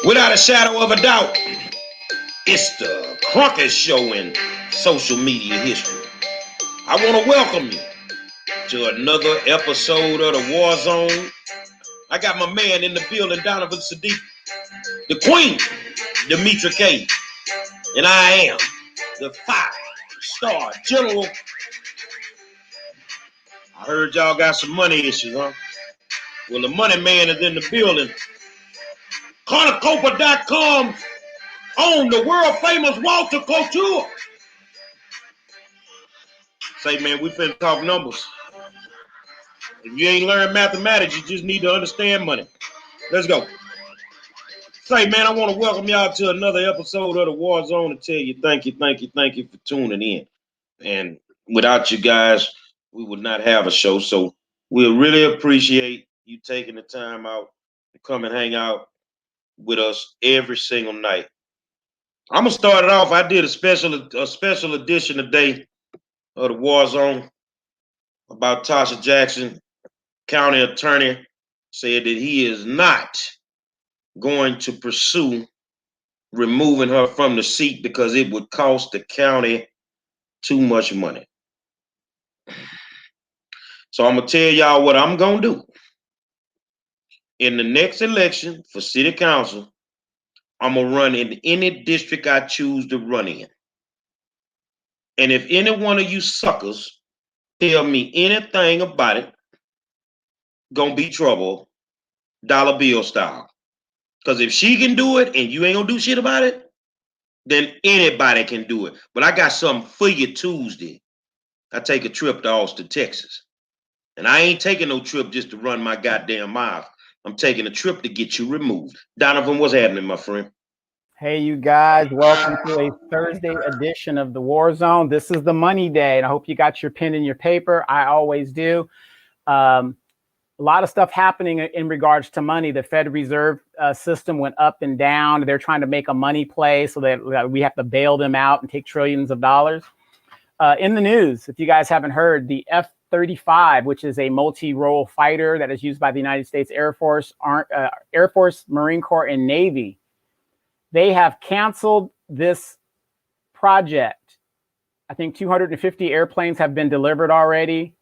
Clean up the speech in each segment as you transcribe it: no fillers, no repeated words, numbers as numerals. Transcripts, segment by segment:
Without a shadow of a doubt, it's the Cronkite Show in social media history. I want to welcome you to another episode of the War Zone. I got my man in the building, Donovan Sadiq, the Queen, Demetra K, and I am the 5-star general. I heard y'all got some money issues, huh? Well, the money man is in the building. Cornucopia.com on the world famous Walter Couture. Say, man, we finna talk numbers. If you ain't learned mathematics, you just need to understand money. Let's go. Say, man, I want to welcome y'all to another episode of the War Zone and tell you thank you for tuning in. And without you guys, we would not have a show. So we really appreciate you taking the time out to come and hang out with us every single night. I'm gonna start it off. I did a special edition today of the War Zone about Tasha Jackson. County attorney said that he is not going to pursue removing her from the seat because it would cost the county too much money. So I'm gonna tell y'all what I'm gonna do. In the next election for city council, I'm gonna run in any district I choose to run in. And if any one of you suckers tell me anything about it, gonna be trouble, dollar bill style. Because if she can do it and you ain't gonna do shit about it, then anybody can do it. But I got something for you Tuesday. I take a trip to Austin, Texas. And I ain't taking no trip just to run my goddamn mouth. I'm taking a trip to get you removed. Donovan, what's happening, my friend? Hey, you guys, welcome to a Thursday edition of the War Zone. This is the money day, and I hope you got your pen and your paper. I always do. A lot of stuff happening in regards to money. The Fed Reserve system went up and down. They're trying to make a money play so that we have to bail them out and take trillions of dollars. In the news, if you guys haven't heard, the F-35, which is a multi-role fighter that is used by the United States Air Force, Marine Corps, and Navy, they have canceled this project. I think 250 airplanes have been delivered already.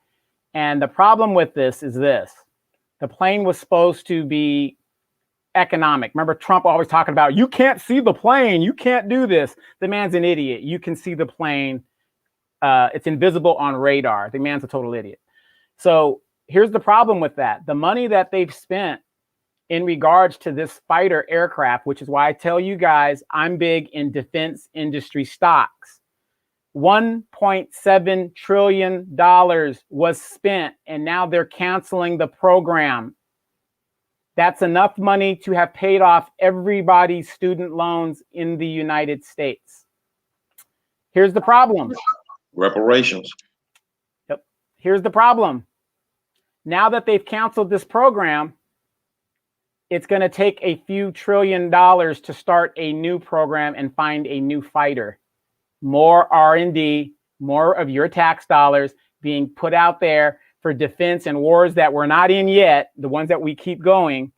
And the problem with this is this. The plane was supposed to be economic. Remember Trump always talking about, you can't see the plane. You can't do this. The man's an idiot. You can see the plane. It's invisible on radar. The man's a total idiot. So here's the problem with that. The money that they've spent in regards to this fighter aircraft, which is why I tell you guys, I'm big in defense industry stocks. $1.7 trillion was spent, and now they're canceling the program. That's enough money to have paid off everybody's student loans in the United States. Here's the problem. Reparations. Yep. Here's the problem. Now that they've canceled this program, it's going to take a few $1 trillion to start a new program and find a new fighter. More R&D, more of your tax dollars being put out there for defense and wars that we're not in yet, the ones that we keep going,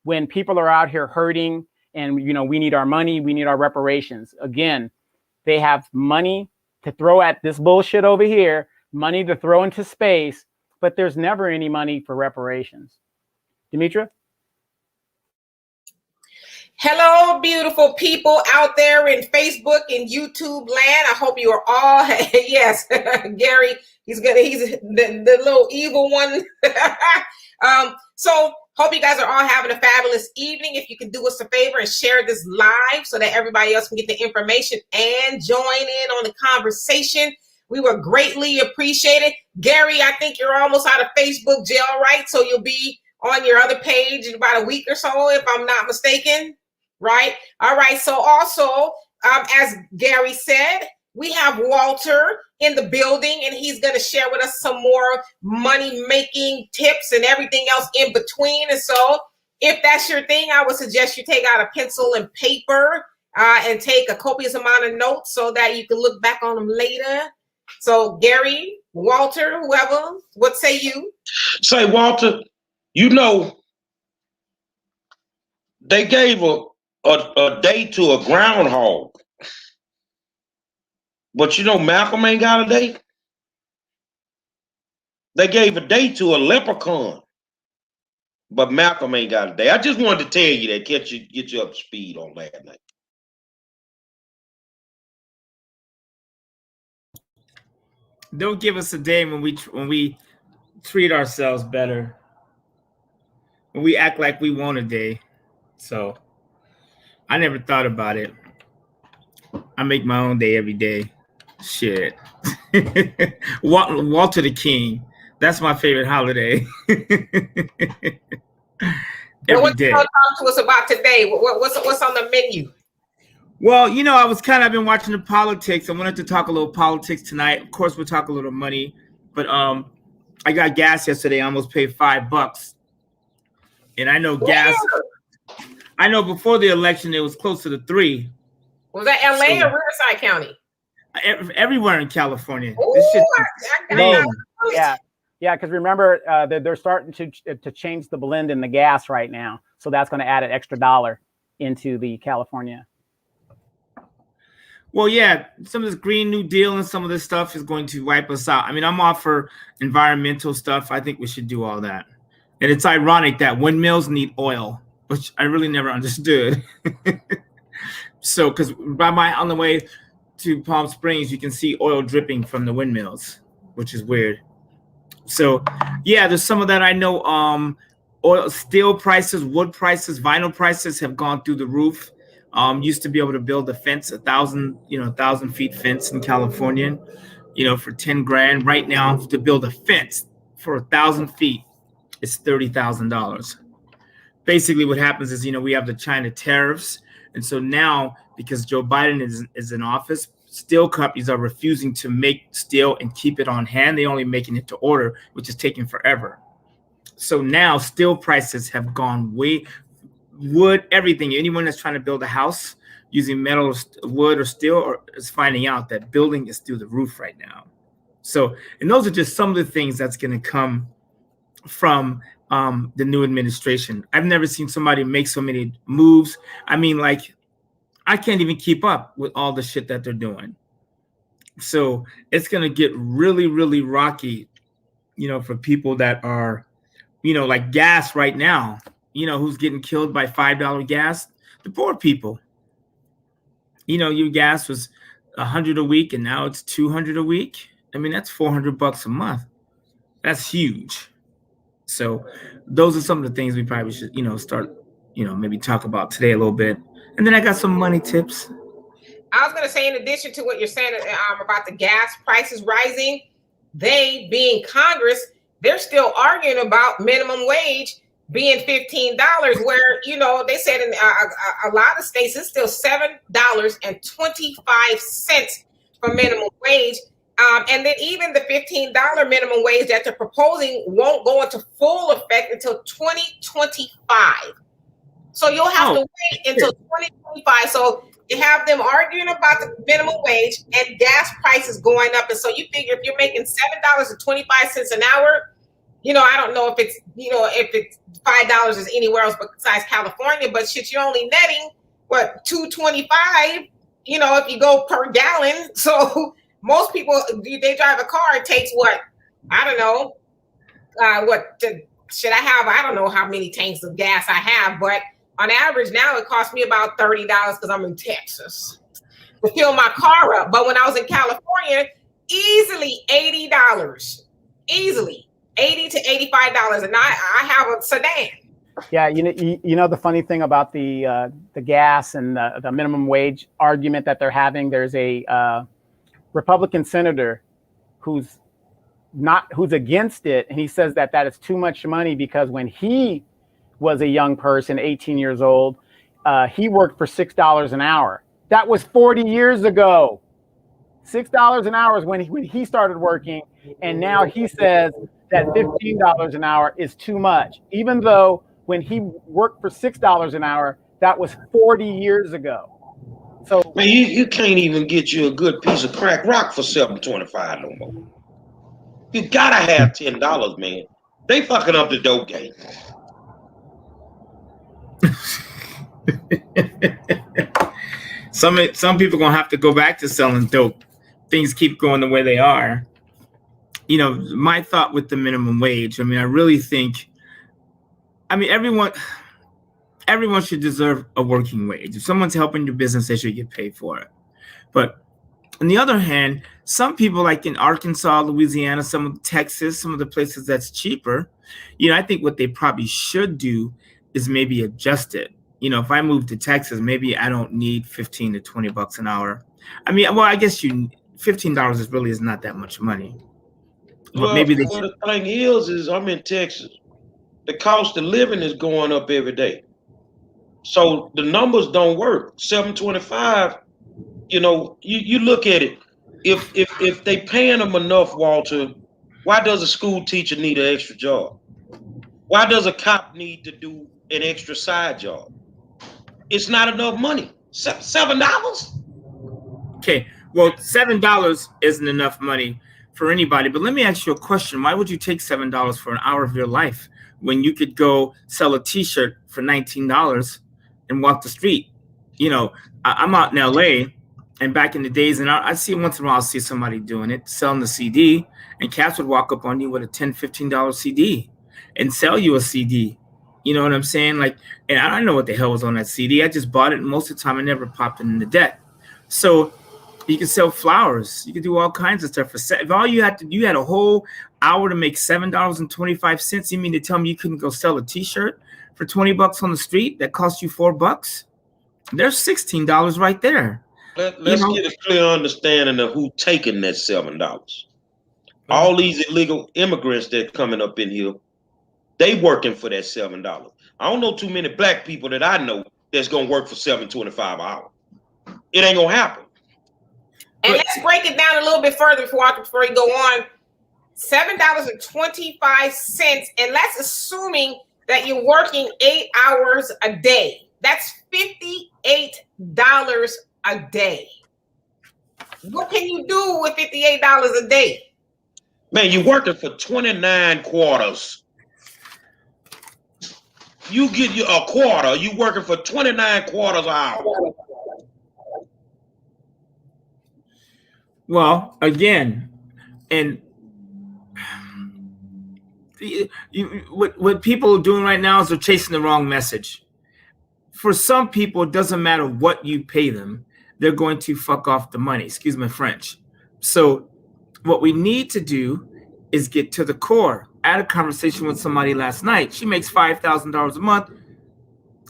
when people are out here hurting and, we need our money, we need our reparations. Again, they have money to throw at this bullshit over here, money to throw into space, but there's never any money for reparations. Demetra? Hello, beautiful people out there in Facebook and YouTube land. I hope you are all, yes, Gary, he's the little evil one. So hope you guys are all having a fabulous evening. If you can do us a favor and share this live so that everybody else can get the information and join in on the conversation, we would greatly appreciate it. Gary, I think you're almost out of Facebook jail, right? So you'll be on your other page in about a week or so, if I'm not mistaken. Right. All right. So also, as Gary said, we have Walter in the building, and he's going to share with us some more money making tips and everything else in between. And so if that's your thing, I would suggest you take out a pencil and paper and take a copious amount of notes so that you can look back on them later. So Gary, Walter, whoever, what say you? Say, Walter, they gave a a day to a groundhog. But you know Malcolm ain't got a day. They gave a day to a leprechaun. But Malcolm ain't got a day. I just wanted to tell you that, get you up to speed on last night. Don't give us a day when we treat ourselves better. When we act like we want a day. So I never thought about it. I make my own day every day. Shit. Walter the King. That's my favorite holiday. Well, what you want to talk to us about today? What's on the menu? Well, you know, I've been watching the politics. I wanted to talk a little politics tonight. Of course, we'll talk a little money. But I got gas yesterday. I almost paid $5. And I know gas. I know before the election it was close to the $3. Was that LA or Riverside County? Everywhere in California. Ooh, this shit yeah, because remember they're starting to change the blend in the gas right now, so that's going to add an extra $1 into the California. Well, yeah, some of this Green New Deal and some of this stuff is going to wipe us out. I mean, I'm all for environmental stuff. I think we should do all that. And it's ironic that windmills need oil, which I really never understood. So, because on the way to Palm Springs, you can see oil dripping from the windmills, which is weird. So, yeah, there's some of that. I know oil, steel prices, wood prices, vinyl prices have gone through the roof. Used to be able to build a fence, 1,000 feet fence in California, for 10 grand. Right now, to build a fence for 1,000 feet, it's $30,000. Basically, what happens is, we have the China tariffs. And so now, because Joe Biden is in office, steel companies are refusing to make steel and keep it on hand. They're only making it to order, which is taking forever. So now steel prices have gone wood, everything. Anyone that's trying to build a house using metal, wood, or steel is finding out that building is through the roof right now. So, and those are just some of the things that's going to come from the new administration. I've never seen somebody make so many moves. I mean, like, I can't even keep up with all the shit that they're doing. So it's going to get really, really rocky, for people that are, like gas right now, who's getting killed by $5 gas? The poor people. Your gas was $100 a week and now it's $200 a week. I mean, that's $400 a month. That's huge. So those are some of the things we probably should, start, maybe talk about today a little bit. And then I got some money tips. I was going to say, in addition to what you're saying about the gas prices rising, they being Congress, they're still arguing about minimum wage being $15, where, they said in a lot of states, it's still $7.25 for minimum wage. And then even the $15 minimum wage that they're proposing won't go into full effect until 2025. So you'll have to wait until 2025. So you have them arguing about the minimum wage and gas prices going up. And so you figure if you're making $7.25 an hour, I don't know if it's, if it's $5 is anywhere else besides California, but shit, you're only netting what, $2.25, if you go per gallon. So most people, they drive a car, it takes what, I don't know, should I have, I don't know how many tanks of gas I have, but on average now it costs me about $30 because I'm in Texas to fill my car up. But when I was in California, easily $80, easily $80 to $85, and I have a sedan. Yeah, the funny thing about the gas and the minimum wage argument that they're having, there's a Republican senator who's against it, and he says that is too much money because when he was a young person, 18 years old, he worked for $6 an hour. That was 40 years ago. $6 an hour is when he started working, and now he says that $15 an hour is too much, even though when he worked for $6 an hour, that was 40 years ago. So man, you can't even get you a good piece of crack rock for $7.25 no more. You gotta have $10, man. They fucking up the dope game. Some people gonna have to go back to selling dope. Things keep going the way they are. You know, my thought with the minimum wage. I mean, I really think. I mean, everyone should deserve a working wage. If someone's helping your business, they should get paid for it. But on the other hand, some people, like in Arkansas, Louisiana, some of Texas, some of the places that's cheaper, you know, I think what they probably should do is maybe adjust it. You know, if I move to Texas, maybe I don't need 15 to 20 bucks an hour. I mean, well, I guess $15 is not that much money. But Well, maybe the thing is I'm in Texas. The cost of living is going up every day. So the numbers don't work. 725, you know, you look at it. If they paying them enough, Walter, why does a school teacher need an extra job? Why does a cop need to do an extra side job? It's not enough money. $7? Okay, well, $7 isn't enough money for anybody. But let me ask you a question. Why would you take $7 for an hour of your life when you could go sell a T-shirt for $19 and walk the street? You know, I'm out in LA, and back in the days, and I see once in a while, I'll see somebody doing it, selling the CD, and cats would walk up on you with a $10, $15 CD and sell you a CD. You know what I'm saying? Like, and I don't know what the hell was on that CD. I just bought it, and most of the time I never popped it in the deck. So you can sell flowers. You can do all kinds of stuff. If all you had a whole hour to make $7.25. You mean to tell me you couldn't go sell a T-shirt for 20 bucks on the street that cost you $4? There's $16 right there. Let's get a clear understanding of who taking that $7. All these illegal immigrants that coming up in here, they working for that $7. I don't know too many black people that I know that's gonna work for $7.25 an hour. It ain't gonna happen. And let's break it down a little bit further before you go on. $7.25, and that's assuming that you're working 8 hours a day. That's $58 a day. What can you do with $58 a day? Man, you're working for 29 quarters. You get you a quarter. You working for 29 quarters an hour. Well, again, and what people are doing right now is they're chasing the wrong message. For some people, it doesn't matter what you pay them. They're going to fuck off the money. Excuse my French. So what we need to do is get to the core. I had a conversation with somebody last night. She makes $5,000 a month.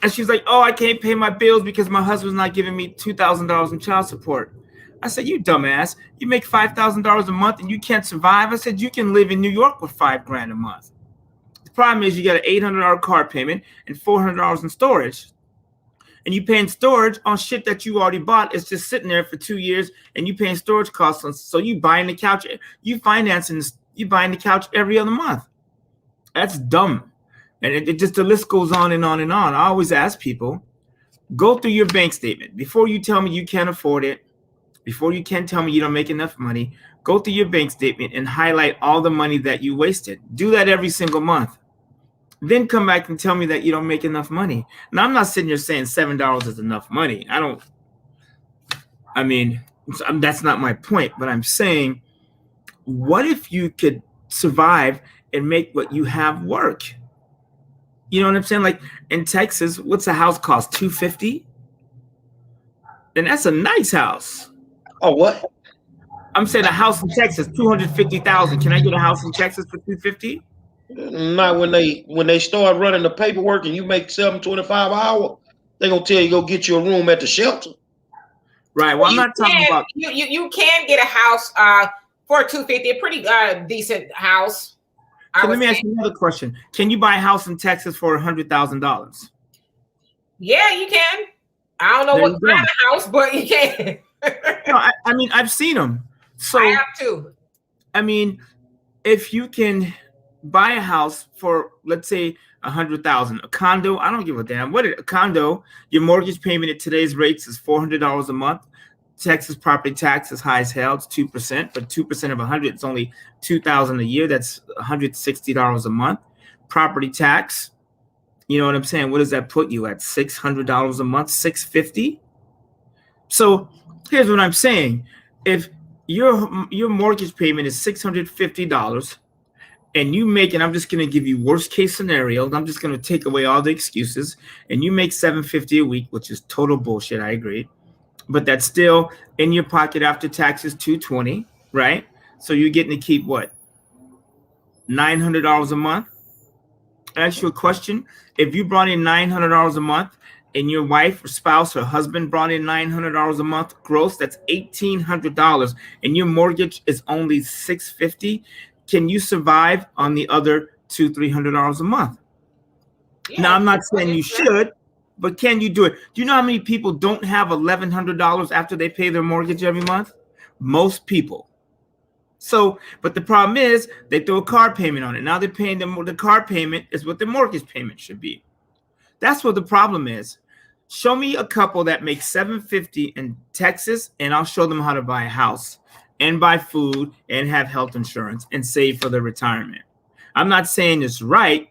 And she's like, oh, I can't pay my bills because my husband's not giving me $2,000 in child support. I said, you dumbass, you make $5,000 a month and you can't survive. I said, you can live in New York with $5,000 a month. The problem is you got an $800 car payment and $400 in storage. And you paying storage on shit that you already bought. It's just sitting there for 2 years and you paying storage costs on. So you buying the couch, you financing, you buying the couch every other month. That's dumb. And it just, the list goes on and on and on. I always ask people, go through your bank statement before you tell me you can't afford it. Before you can tell me you don't make enough money, go through your bank statement and highlight all the money that you wasted. Do that every single month. Then come back and tell me that you don't make enough money. Now, I'm not sitting here saying $7 is enough money. That's not my point, but I'm saying, what if you could survive and make what you have work? You know what I'm saying? Like in Texas, what's a house cost? $250? And that's a nice house. Oh, what? I'm saying a house in Texas, $250,000. Can I get a house in Texas for $250? Not when they start running the paperwork and you make $7.25 an hour. They're gonna tell you go get you a room at the shelter. Right. Well, I'm not talking about you can get a house for $250, a pretty decent house. So let me ask you another question. Can you buy a house in Texas for $100,000? Yeah, you can. I don't know what kind of house, but you can. No, I mean, I've seen them. So I have too. I mean, if you can buy a house for, let's say, $100,000, a condo, I don't give a damn. A condo, your mortgage payment at today's rates is $400 a month. Texas property tax is high as hell. It's 2%, but 2% of 100, it's only $2,000 a year. That's $160 a month. Property tax, you know what I'm saying? What does that put you at? $600 a month, $650? So here's what I'm saying. If your mortgage payment is $650 and you make, and I'm just going to give you worst case scenario, I'm just going to take away all the excuses, and you make $750 a week, which is total bullshit, I agree. But that's still in your pocket after taxes, $220, right? So you're getting to keep what? $900 a month? I ask you a question. If you brought in $900 a month and your wife or spouse or husband brought in $900 a month gross, that's $1,800, and your mortgage is only $650, can you survive on the other $200-$300 a month? Yeah, now, I'm not saying you should, but can you do it? Do you know how many people don't have $1,100 after they pay their mortgage every month? Most people. So, but the problem is they throw a car payment on it. Now they're paying the car payment is what the mortgage payment should be. That's what the problem is. Show me a couple that makes $750 in Texas, and I'll show them how to buy a house and buy food and have health insurance and save for their retirement. I'm not saying it's right,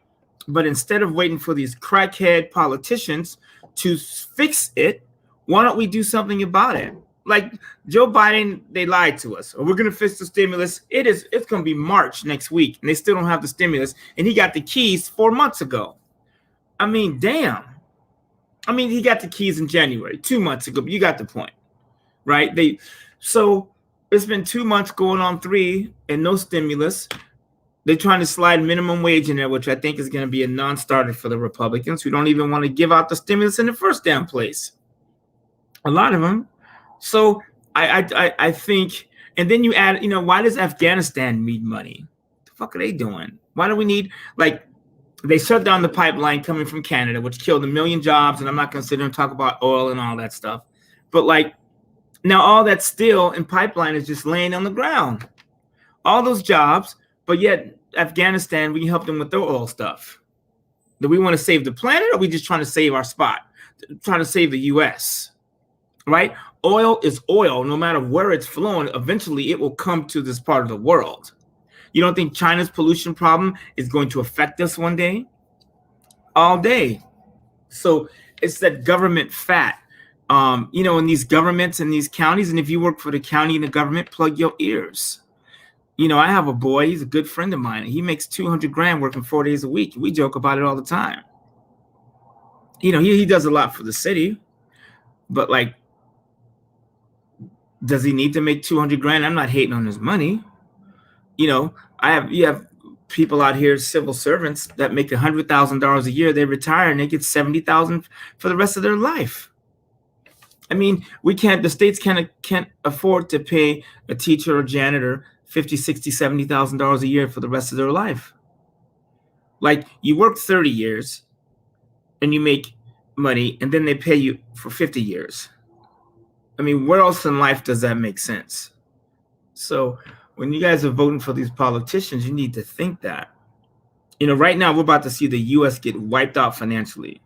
but instead of waiting for these crackhead politicians to fix it, why don't we do something about it? Like Joe Biden, they lied to us. Or we're going to fix the stimulus. It's going to be March next week, and they still don't have the stimulus. And he got the keys 4 months ago. I mean, damn. I mean, he got the keys in January, 2 months ago. But you got the point, right? So it's been 2 months going on 3 and no stimulus. They're trying to slide minimum wage in there, which I think is going to be a non-starter for the Republicans who don't even want to give out the stimulus in the first damn place. A lot of them. So I think, and then you add, why does Afghanistan need money? What the fuck are they doing? Why do we need, like, they shut down the pipeline coming from Canada, which killed 1 million jobs, and I'm not going to sit here and talk about oil and all that stuff. But, like, now all that steel and pipeline is just laying on the ground. All those jobs, but yet Afghanistan, we help them with their oil stuff. Do we want to save the planet, or are we just trying to save our spot? Trying to save the U.S., right? Oil is oil. No matter where it's flowing, eventually it will come to this part of the world. You don't think China's pollution problem is going to affect us one day? All day. So it's that government fat. In these governments and these counties, and if you work for the county and the government, plug your ears. I have a boy, he's a good friend of mine. He makes $200,000 working 4 days a week. We joke about it all the time. He does a lot for the city, but like, does he need to make $200,000? I'm not hating on his money. You have people out here, civil servants that make $100,000 a year. They retire and they get $70,000 for the rest of their life. I mean, the states can't afford to pay a teacher or janitor $50,000, $60,000, $70,000 a year for the rest of their life. Like, you work 30 years and you make money, and then they pay you for 50 years. I mean, where else in life does that make sense? So when you guys are voting for these politicians, you need to think that. Right now we're about to see the U.S. get wiped out financially.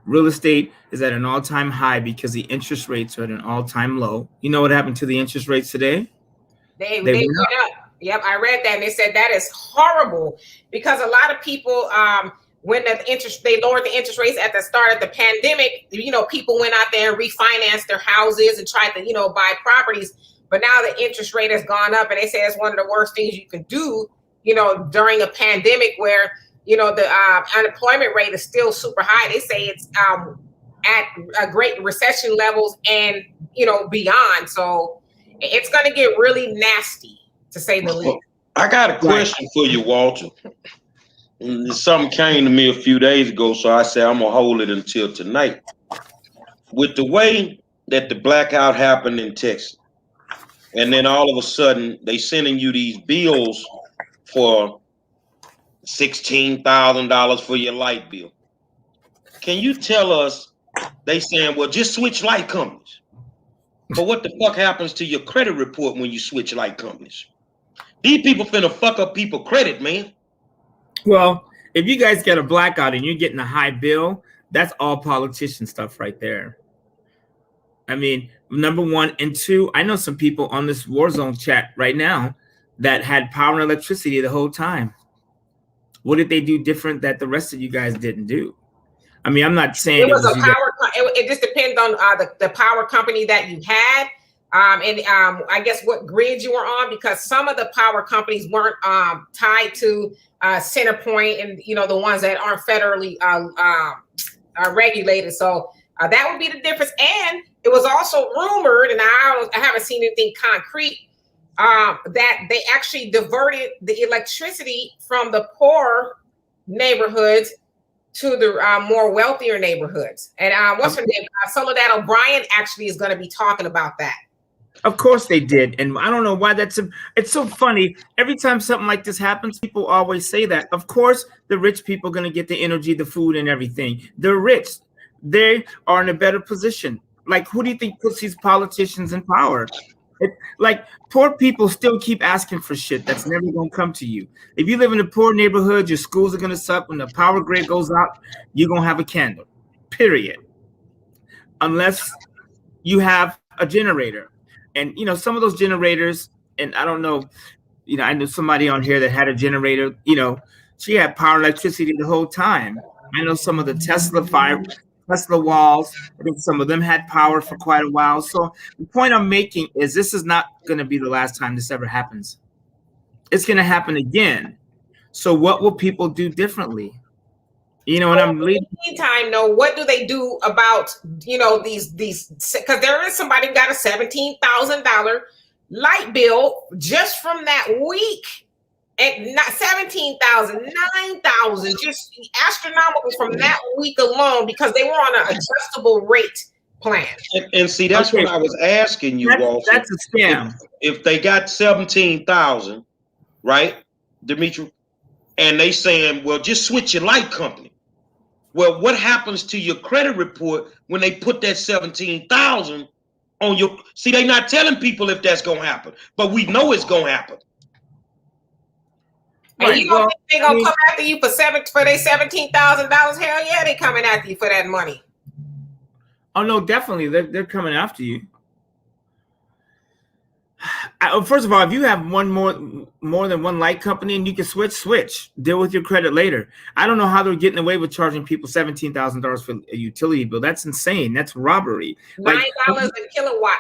Real estate is at an all-time high because the interest rates are at an all-time low. You know what happened to the interest rates today? They went up. Yep, I read that, and they said that is horrible because a lot of people, when they lowered the interest rates at the start of the pandemic, people went out there and refinanced their houses and tried to, buy properties. But now the interest rate has gone up, and they say it's one of the worst things you can do, during a pandemic where, the unemployment rate is still super high. They say it's at a great recession levels and, beyond. So it's going to get really nasty, to say the least. I got a question for you, Walter. Something came to me a few days ago, so I said I'm going to hold it until tonight. With the way that the blackout happened in Texas, and then all of a sudden they sending you these bills for $16,000 for your light bill. Can you tell us, they saying, well, just switch light companies. But what the fuck happens to your credit report when you switch light companies? These people finna fuck up people's credit, man. Well, if you guys get a blackout and you're getting a high bill, that's all politician stuff right there. I mean, number one. And two, I know some people on this war zone chat right now that had power and electricity the whole time. What did they do different that the rest of you guys didn't do? I mean, I'm not saying it was a power cut. it just depends on the power company that you had. I guess what grid you were on, because some of the power companies weren't tied to CenterPoint and, you know, the ones that aren't federally regulated. So that would be the difference. And it was also rumored, and I haven't seen anything concrete, that they actually diverted the electricity from the poor neighborhoods to the more wealthier neighborhoods. And what's her name? Soledad O'Brien actually is going to be talking about that. Of course they did. And I don't know why it's so funny. Every time something like this happens, people always say that. Of course, the rich people are going to get the energy, the food, and everything. They're rich. They are in a better position. Like, who do you think puts these politicians in power? Like, poor people still keep asking for shit that's never going to come to you. If you live in a poor neighborhood, your schools are going to suck. When the power grid goes out, you're going to have a candle, period. Unless you have a generator. And, you know, some of those generators, and I don't know, you know, I knew somebody on here that had a generator, you know, she had power electricity the whole time. I know some of the Tesla walls, I think some of them had power for quite a while. So the point I'm making is this is not going to be the last time this ever happens. It's going to happen again. So what will people do differently? You know, and I'm leading. In the meantime, though, what do they do about, you know, these, because there is somebody who got a $17,000 light bill just from that week. And not 17,000, 9,000, just astronomical from that week alone, because they were on an adjustable rate plan. And see, that's what I was asking you, Walter. That's a scam. If they got 17,000, right, Dimitri, and they saying, well, just switch your light company. Well, what happens to your credit report when they put that 17,000 on your? See, they not telling people if that's gonna happen, but we know it's gonna happen. And right, you don't think they're gonna come after you for their $17,000? Hell yeah, they coming after you for that money. Oh no, definitely, they're coming after you. First of all, if you have more than one light company and you can switch, deal with your credit later. I don't know how they're getting away with charging people $17,000 for a utility bill. That's insane. That's robbery. $9 a kilowatt.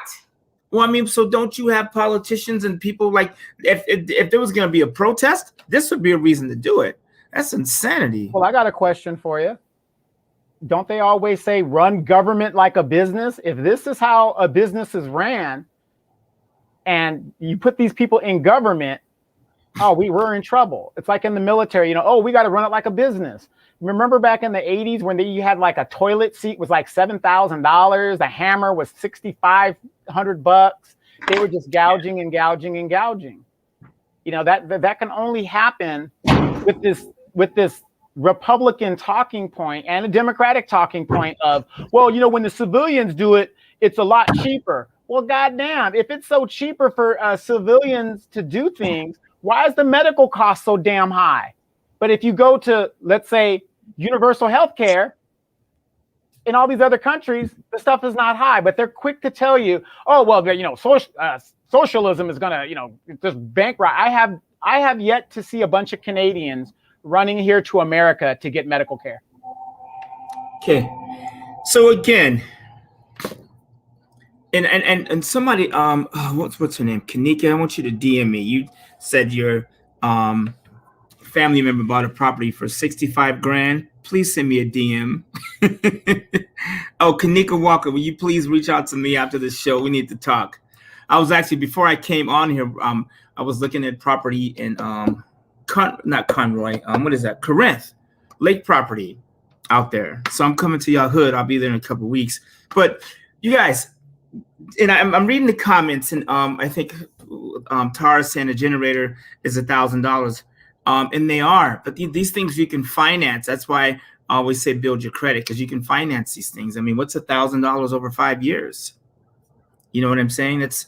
Well, I mean, so don't you have politicians and people like, if there was going to be a protest, this would be a reason to do it. That's insanity. Well, I got a question for you. Don't they always say run government like a business? If this is how a business is ran, and you put these people in government, we're in trouble. It's like in the military, you know, we got to run it like a business. Remember back in the 80s when you had like a toilet seat was like $7,000, a hammer was $6,500. They were just gouging and gouging and gouging. You know, that can only happen with this Republican talking point and a Democratic talking point of, well, you know, when the civilians do it, it's a lot cheaper. Well, goddamn, if it's so cheaper for civilians to do things, why is the medical cost so damn high? But if you go to, let's say, universal health care in all these other countries, the stuff is not high, but they're quick to tell you, oh, well, you know, socialism is going to, you know, just bankrupt. I have yet to see a bunch of Canadians running here to America to get medical care. Okay. So again, and somebody, what's her name? Kanika, I want you to DM me. You said your family member bought a property for 65 grand. Please send me a DM. Oh, Kanika Walker, will you please reach out to me after this show? We need to talk. I was actually, before I came on here, I was looking at property in not Conroy, what is that? Corinth Lake property out there. So I'm coming to y'all hood. I'll be there in a couple of weeks. But you guys, and I'm reading the comments, and I think Tara's saying a generator is $1,000, and they are. But these things you can finance. That's why I always say build your credit, because you can finance these things. I mean, what's $1,000 over 5 years? You know what I'm saying? It's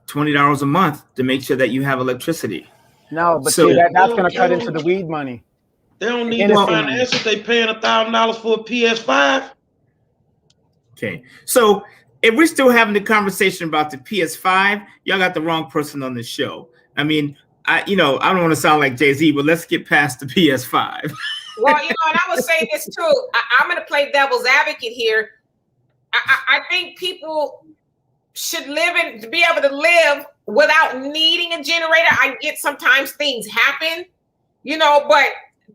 $20 a month to make sure that you have electricity. No, but see, that's going to cut into the weed money. They don't need to finance it. They paying $1,000 for a PS5. Okay, so if we're still having the conversation about the PS5, y'all got the wrong person on the show. I mean, I don't want to sound like Jay-Z, but let's get past the PS5. Well, and I would say this too. I'm going to play devil's advocate here. I think people should be able to live without needing a generator. I get sometimes things happen, but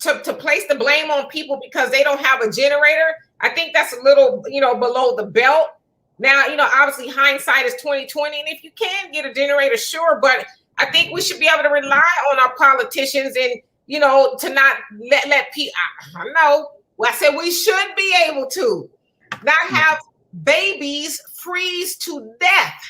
to place the blame on people because they don't have a generator, I think that's a little, below the belt. Now, obviously hindsight is 2020, and if you can get a generator, sure, but I think we should be able to rely on our politicians and, to not let people, I know, I said we should be able to not have babies freeze to death.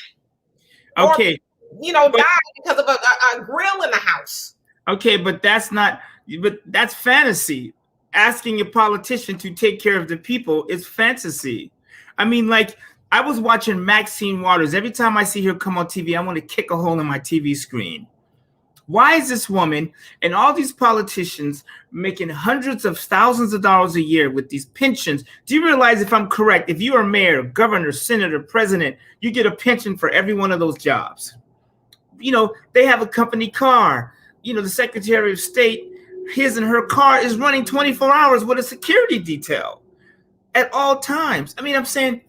Okay. Or, die because of a grill in the house. Okay, but that's fantasy. Asking a politician to take care of the people is fantasy. I mean, like, I was watching Maxine Waters. Every time I see her come on TV, I want to kick a hole in my TV screen. Why is this woman and all these politicians making hundreds of thousands of dollars a year with these pensions? Do you realize, if I'm correct, if you are mayor, governor, senator, president, you get a pension for every one of those jobs? They have a company car. The Secretary of State, his and her car is running 24 hours with a security detail at all times. I mean, I'm saying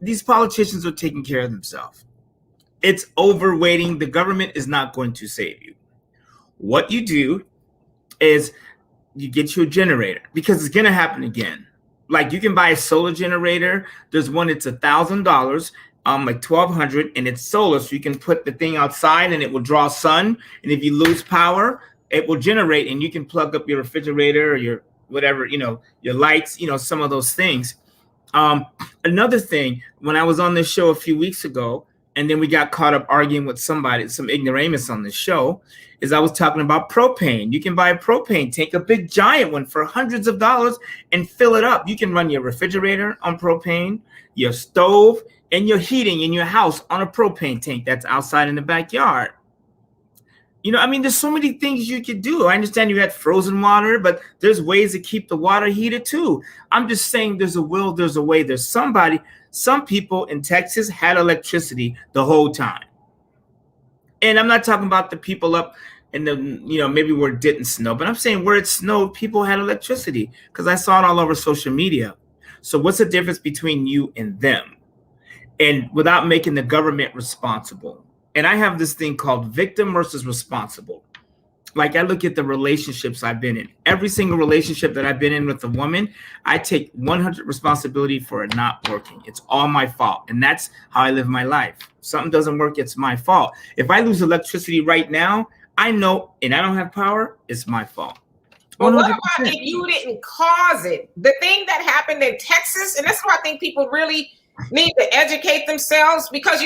these politicians are taking care of themselves. It's overweighting. The government is not going to save you. What you do is you get you a generator, because it's going to happen again. Like, you can buy a solar generator. There's one, it's $1,000, like $1,200, and it's solar. So you can put the thing outside and it will draw sun. And if you lose power, it will generate, and you can plug up your refrigerator or your whatever, your lights, some of those things. Another thing, when I was on this show a few weeks ago, and then we got caught up arguing with some ignoramus on the show, is I was talking about propane. You can buy a propane tank, a big giant one, for hundreds of dollars, and fill it up. You can run your refrigerator on propane, your stove, and your heating in your house on a propane tank that's outside in the backyard. There's so many things you could do. I understand you had frozen water, but there's ways to keep the water heated too. I'm just saying, there's a will, there's a way. There's some people in Texas had electricity the whole time. And I'm not talking about the people up in the, maybe where it didn't snow, but I'm saying where it snowed, people had electricity, because I saw it all over social media. So what's the difference between you and them? And without making the government responsible. And I have this thing called victim versus responsible. Like, I look at the relationships I've been in. Every single relationship that I've been in with a woman, I take 100% responsibility for it not working. It's all my fault. And that's how I live my life. If something doesn't work, it's my fault. If I lose electricity right now, I know, and I don't have power, it's my fault. But what about if you didn't cause it? The thing that happened in Texas, and that's why I think people really need to educate themselves, because,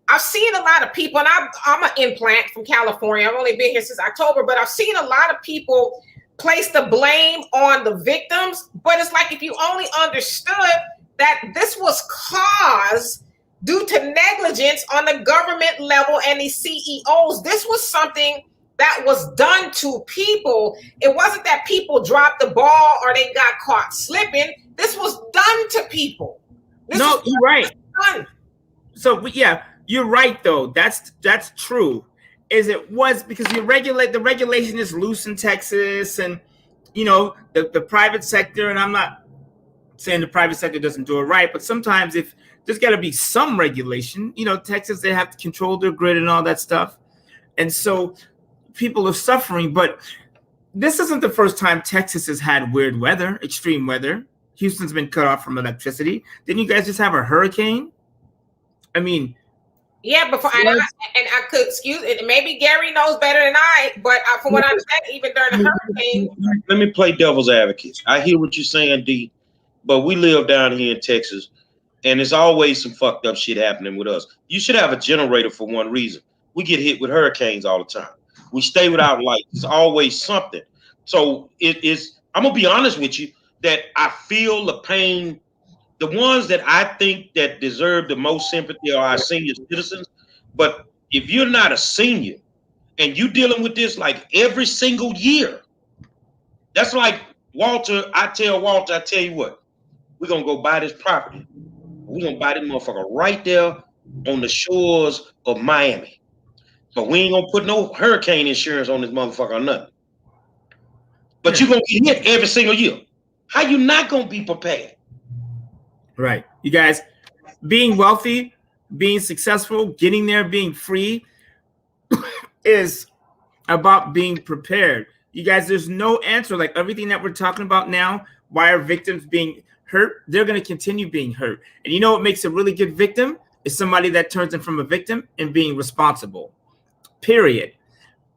I've seen a lot of people, and I'm an implant from California. I've only been here since October, but I've seen a lot of people place the blame on the victims. But it's like, if you only understood that this was caused due to negligence on the government level and the CEOs. This was something that was done to people. It wasn't that people dropped the ball or they got caught slipping. This was done to people. No, you're right. Done. So, yeah. You're right, though. That's true. It was because the regulation is loose in Texas, and the private sector. And I'm not saying the private sector doesn't do it right, but sometimes if there's got to be some regulation. Texas, they have to control their grid and all that stuff, and so people are suffering. But this isn't the first time Texas has had weird weather, extreme weather. Houston's been cut off from electricity. Didn't you guys just have a hurricane? I mean. Yeah, before I could excuse it. Maybe Gary knows better than I, but from what I understand, even during the hurricane. Let me play devil's advocate. I hear what you're saying, D, but we live down here in Texas, and there's always some fucked up shit happening with us. You should have a generator for one reason. We get hit with hurricanes all the time. We stay without light. There's always something. So it is. I'm gonna be honest with you that I feel the pain. The ones that I think that deserve the most sympathy are our senior citizens. But if you're not a senior and you're dealing with this like every single year, that's like Walter. I tell you what, we're going to go buy this property. We're going to buy this motherfucker right there on the shores of Miami. But we ain't going to put no hurricane insurance on this motherfucker or nothing. But you're going to get hit every single year. How you not going to be prepared? Right. You guys, being wealthy, being successful, getting there, being free is about being prepared. You guys, there's no answer. Like everything that we're talking about now, why are victims being hurt? They're going to continue being hurt. And you know what makes a really good victim? Is somebody that turns them from a victim and being responsible. Period.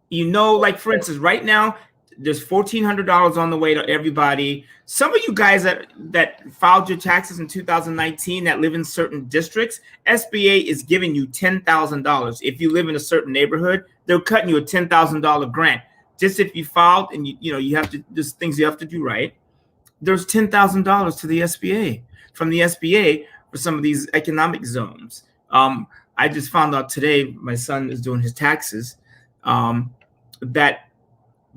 You know, like for instance, right now, there's $1,400 on the way to everybody. Some of you guys that filed your taxes in 2019 that live in certain districts, SBA is giving you $10,000. If you live in a certain neighborhood, they're cutting you a $10,000 grant. Just if you filed and you have to, there's things you have to do right. There's $10,000 to the SBA from the SBA for some of these economic zones. I just found out today, my son is doing his taxes, that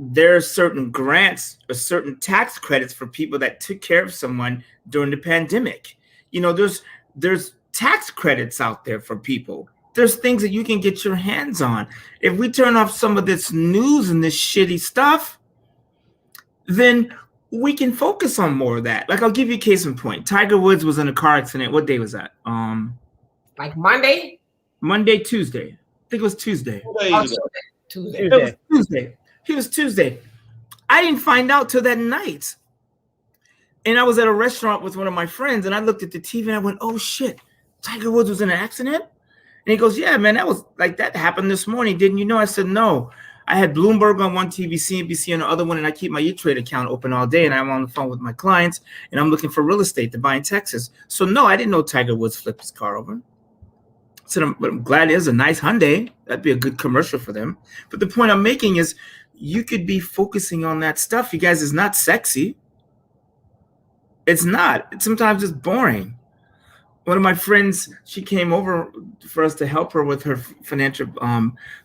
there are certain grants or certain tax credits for people that took care of someone during the pandemic. You know, there's tax credits out there for people. There's things that you can get your hands on. If we turn off some of this news and this shitty stuff, then we can focus on more of that. Like I'll give you a case in point. Tiger Woods was in a car accident. What day was that? Like Monday? Tuesday. I think it was Tuesday. Tuesday. It was Tuesday. It was Tuesday. I didn't find out till that night. And I was at a restaurant with one of my friends and I looked at the TV and I went, oh shit, Tiger Woods was in an accident? And he goes, yeah, man, that happened this morning. Didn't you know? I said, no. I had Bloomberg on one TV, CNBC on the other one, and I keep my E-Trade account open all day, and I'm on the phone with my clients, and I'm looking for real estate to buy in Texas. So, no, I didn't know Tiger Woods flipped his car over. So I'm glad it is a nice Hyundai. That'd be a good commercial for them. But the point I'm making is you could be focusing on that stuff. You guys, it's not sexy. It's not. Sometimes it's boring. One of my friends, she came over for us to help her with her financial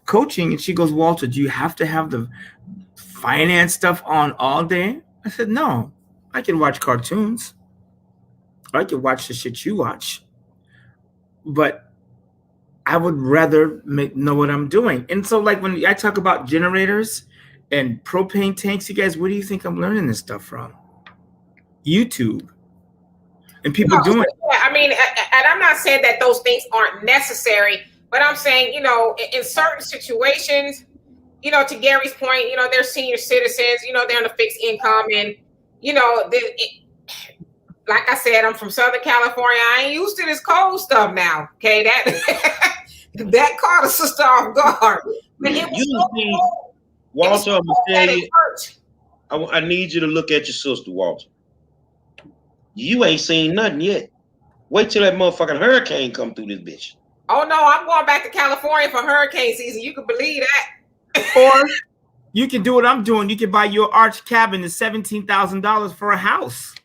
coaching. And she goes, Walter, do you have to have the finance stuff on all day? I said, no, I can watch cartoons. Or I can watch the shit you watch. But I would rather know what I'm doing. And so like when I talk about generators and propane tanks, you guys, where do you think I'm learning this stuff from? YouTube. And people doing it. Yeah, I mean, and I'm not saying that those things aren't necessary, but I'm saying, in certain situations, to Gary's point, they're senior citizens, they're on a fixed income. And, like I said, I'm from Southern California. I ain't used to this cold stuff now. Okay. That caught a sister off guard. But it was Walter, I'm going to tell you, I need you to look at your sister, Walter. You ain't seen nothing yet. Wait till that motherfucking hurricane come through this bitch. Oh no, I'm going back to California for hurricane season. You can believe that. Or you can do what I'm doing. You can buy your arch cabin at $17,000 for a house.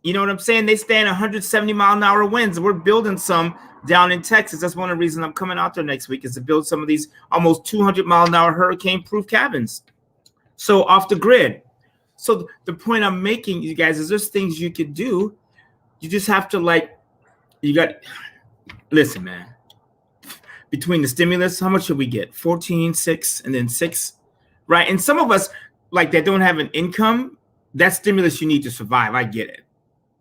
You know what I'm saying? They stand 170-mile-an-hour winds. We're building some down in Texas. That's one of the reasons I'm coming out there next week is to build some of these almost 200-mile-an-hour hurricane-proof cabins. So off the grid. So the point I'm making, you guys, is there's things you could do. You just have to listen, man. Between the stimulus, how much should we get? 14, 6, and then 6, right? And some of us that don't have an income, that stimulus you need to survive. I get it.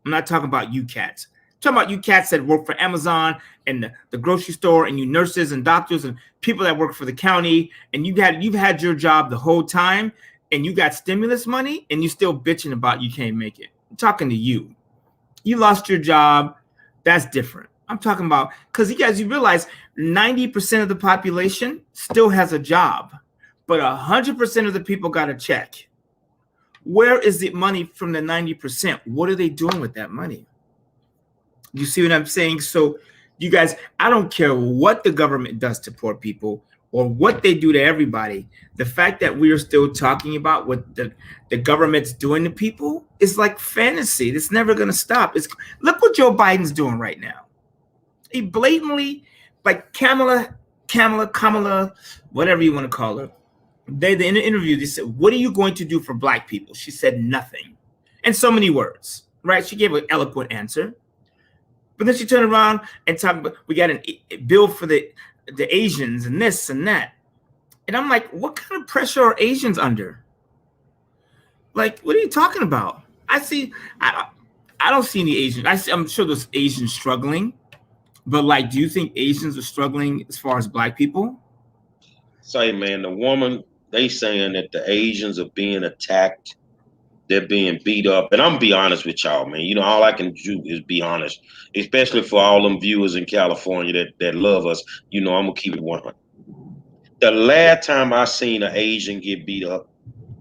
I'm not talking about you cats. I'm talking about you cats that work for Amazon and the grocery store and you nurses and doctors and people that work for the county and you've had your job the whole time. And you got stimulus money and you still bitching about you can't make it. I'm talking to you. You lost your job. That's different. I'm talking about because you realize 90% of the population still has a job, but 100% of the people got a check. Where is the money from the 90%? What are they doing with that money? You see what I'm saying? So you guys, I don't care what the government does to poor people or what they do to everybody. The fact that we are still talking about what the government's doing to people is like fantasy. It's never going to stop. Look what Joe Biden's doing right now. He blatantly, like Kamala, whatever you want to call her. In the interview, they said, what are you going to do for black people? She said nothing. And so many words, right? She gave an eloquent answer. But then she turned around and talked about, we got a bill for the Asians and this and that. And I'm like, what kind of pressure are Asians under? Like, what are you talking about? I don't see any Asians. I'm sure there's Asians struggling, But like, do you think Asians are struggling as far as black people? Say, man, the woman, they saying that the Asians are being attacked. They're being beat up. And I'm gonna be honest with y'all, man. You know, all I can do is be honest, especially for all them viewers in California that love us. You know, I'm gonna keep it 100. The last time I seen an Asian get beat up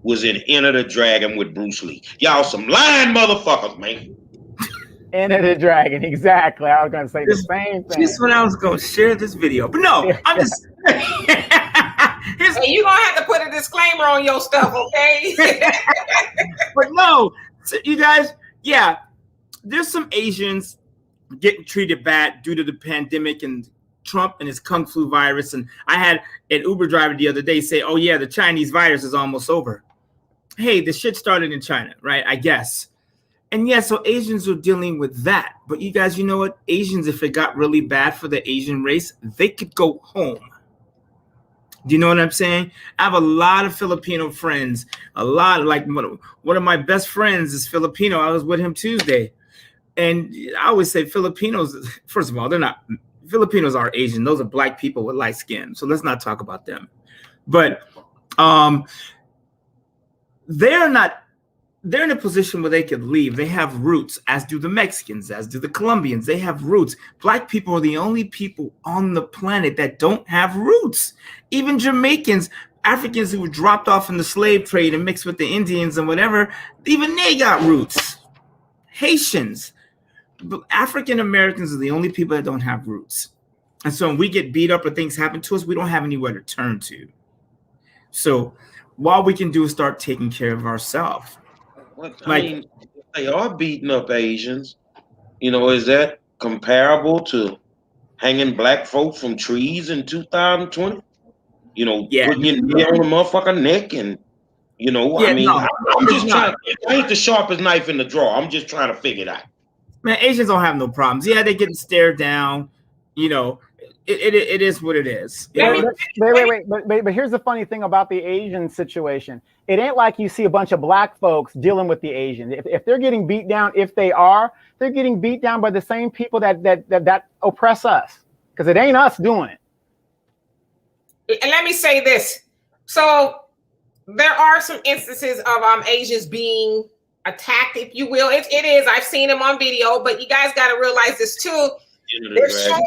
was in Enter the Dragon with Bruce Lee. Y'all some lying motherfuckers, man. Enter the Dragon, exactly. I was going to say the same thing. Just when I was going to share this video, but no, I'm just. Hey, you're going to have to put a disclaimer on your stuff, okay? But no, so you guys, yeah, there's some Asians getting treated bad due to the pandemic and Trump and his Kung Flu virus. And I had an Uber driver the other day say, oh, yeah, the Chinese virus is almost over. Hey, the shit started in China, right? I guess. And yeah, so Asians are dealing with that. But you guys, you know what? Asians, if it got really bad for the Asian race, they could go home. Do you know what I'm saying? I have a lot of Filipino friends. A lot, like one of my best friends is Filipino. I was with him Tuesday. And I always say Filipinos, first of all, Filipinos are Asian. Those are black people with light skin. So let's not talk about them. But they're in a position where they could leave. They have roots, as do the Mexicans, as do the Colombians. They have roots. Black people are the only people on the planet that don't have roots. Even Jamaicans, Africans who were dropped off in the slave trade and mixed with the Indians and whatever, even they got roots. Haitians. African Americans are the only people that don't have roots. And so when we get beat up or things happen to us, we don't have anywhere to turn to. So all we can do is start taking care of ourselves. I mean, they are beating up Asians. You know, is that comparable to hanging black folks from trees in 2020? You know, putting your knee on the motherfucking neck and, you know, I mean, I'm just trying. It ain't the sharpest knife in the drawer. I'm just trying to figure it out. Man, Asians don't have no problems. Yeah, they getting stared down. You know, it is what it is. Wait. But here's the funny thing about the Asian situation. It ain't like you see a bunch of black folks dealing with the Asians. If they're getting beat down, they're getting beat down by the same people that oppress us. Because it ain't us doing it. And let me say this. So there are some instances of Asians being attacked, if you will. It is. I've seen them on video, but you guys got to realize this too. They're showing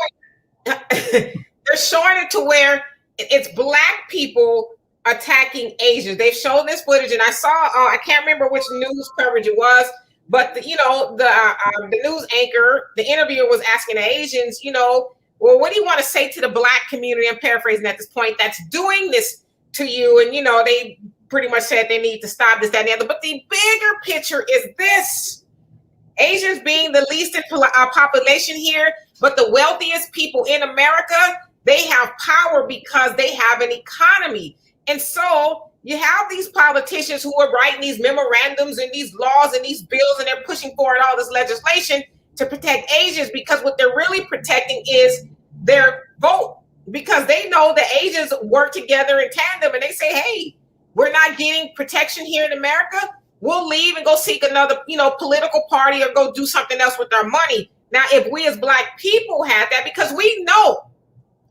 it to where it's black people attacking Asians. They've shown this footage, and I saw. I can't remember which news coverage it was, but the news anchor, the interviewer was asking the Asians, well, what do you want to say to the black community? I'm paraphrasing at this point. That's doing this to you, and they pretty much said they need to stop this, that, and the other. But the bigger picture is this: Asians being the least in population here, but the wealthiest people in America, they have power because they have an economy. And so you have these politicians who are writing these memorandums and these laws and these bills, and they're pushing forward all this legislation to protect Asians, because what they're really protecting is their vote, because they know that Asians work together in tandem, and they say, hey, we're not getting protection here in America. We'll leave and go seek another, political party or go do something else with our money. Now, if we as black people had that, because we know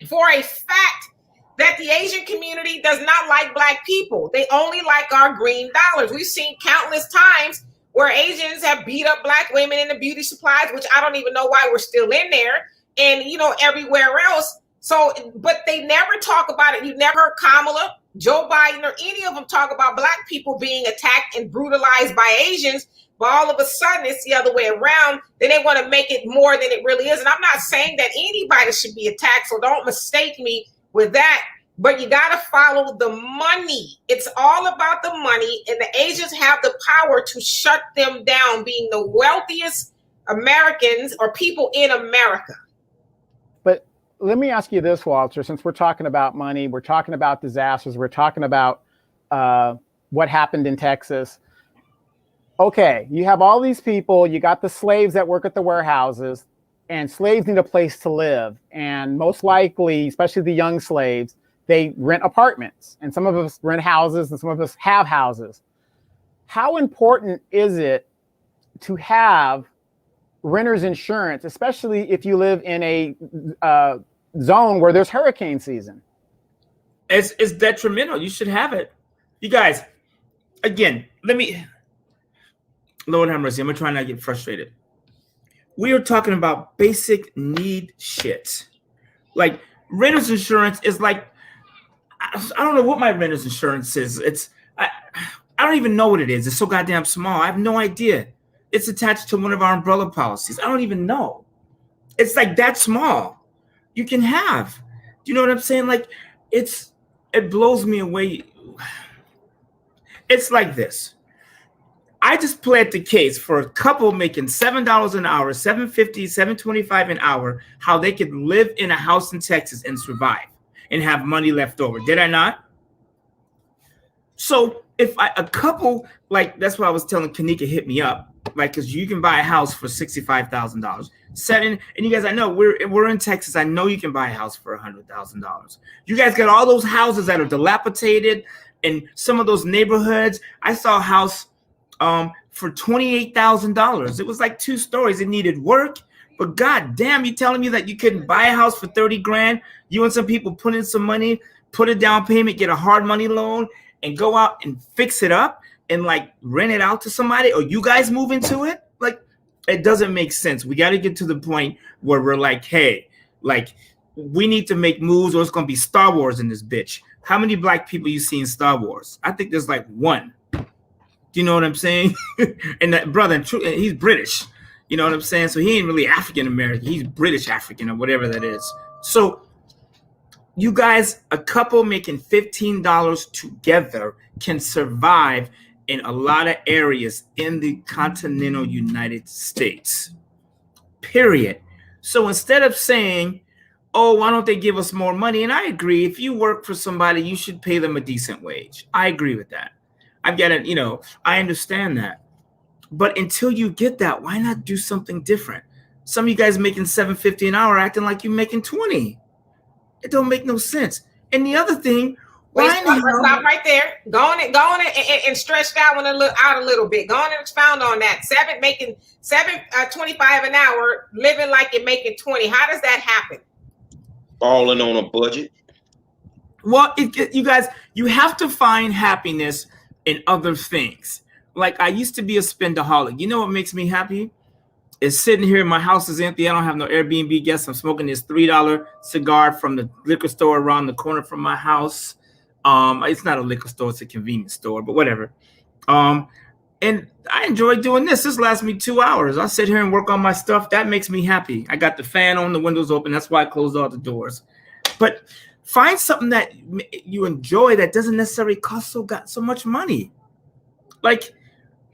for a fact that the Asian community does not like black people. They only like our green dollars. We've seen countless times where Asians have beat up black women in the beauty supplies, which I don't even know why we're still in there, and, everywhere else. So, but they never talk about it. You never heard Kamala, Joe Biden, or any of them talk about black people being attacked and brutalized by Asians. But all of a sudden, it's the other way around. Then they want to make it more than it really is. And I'm not saying that anybody should be attacked, so don't mistake me with that. But you got to follow the money. It's all about the money. And the Asians have the power to shut them down, being the wealthiest Americans or people in America. But let me ask you this, Walter, since we're talking about money, we're talking about disasters, we're talking about what happened in Texas. Okay, you have all these people, you got the slaves that work at the warehouses, and slaves need a place to live. And most likely, especially the young slaves, they rent apartments, and some of us rent houses and some of us have houses. How important is it to have renter's insurance, especially if you live in a zone where there's hurricane season. It's detrimental. You should have it. You guys, again, Lord have mercy. I'm going to try not to get frustrated. We are talking about basic need shit. Like renter's insurance is like, I don't know what my renter's insurance is. I don't even know what it is. It's so goddamn small. I have no idea. It's attached to one of our umbrella policies. I don't even know. It's like that small. You can have. Do you know what I'm saying? Like it blows me away. It's like this. I just pled the case for a couple making $7 an hour, $7.50, $7.25 an hour, how they could live in a house in Texas and survive and have money left over. Did I not? So if a couple, like that's why I was telling Kanika, hit me up, like, because you can buy a house for $65,000. And you guys, I know we're in Texas. I know you can buy a house for $100,000. You guys got all those houses that are dilapidated in some of those neighborhoods. I saw a house for $28,000. It was like 2 stories. It needed work, but god damn, you telling me that you couldn't buy a house for 30 grand? You and some people put in some money, put a down payment, get a hard money loan, and go out and fix it up and like rent it out to somebody, or you guys move into it? Like, it doesn't make sense. We got to get to the point where we're like, hey, like we need to make moves, or it's gonna be Star Wars in this bitch. How many black people you see in Star Wars? I think there's like 1. Do you know what I'm saying? And that brother, he's British. You know what I'm saying? So he ain't really African American. He's British African or whatever that is. So you guys, a couple making $15 together can survive in a lot of areas in the continental United States. Period. So instead of saying, oh, why don't they give us more money? And I agree. If you work for somebody, you should pay them a decent wage. I agree with that. I've got it, I understand that. But until you get that, why not do something different? Some of you guys making $7.50 an hour acting like you're making 20. It don't make no sense. And the other thing, stop right there. Go on and stretch that one out a little bit. Go on and expound on that. Making $7.25 an hour, living like you're making 20. How does that happen? Falling on a budget. Well, you guys, you have to find happiness in other things. Like I used to be a spendaholic. You know what makes me happy? Is sitting here, my house is empty. I don't have no Airbnb guests. I'm smoking this $3 cigar from the liquor store around the corner from my house. It's not a liquor store, it's a convenience store, but whatever. And I enjoy doing this. This lasts me 2 hours. I sit here and work on my stuff. That makes me happy. I got the fan on, the windows open. That's why I closed all the doors. But find something that you enjoy that doesn't necessarily cost so much money. Like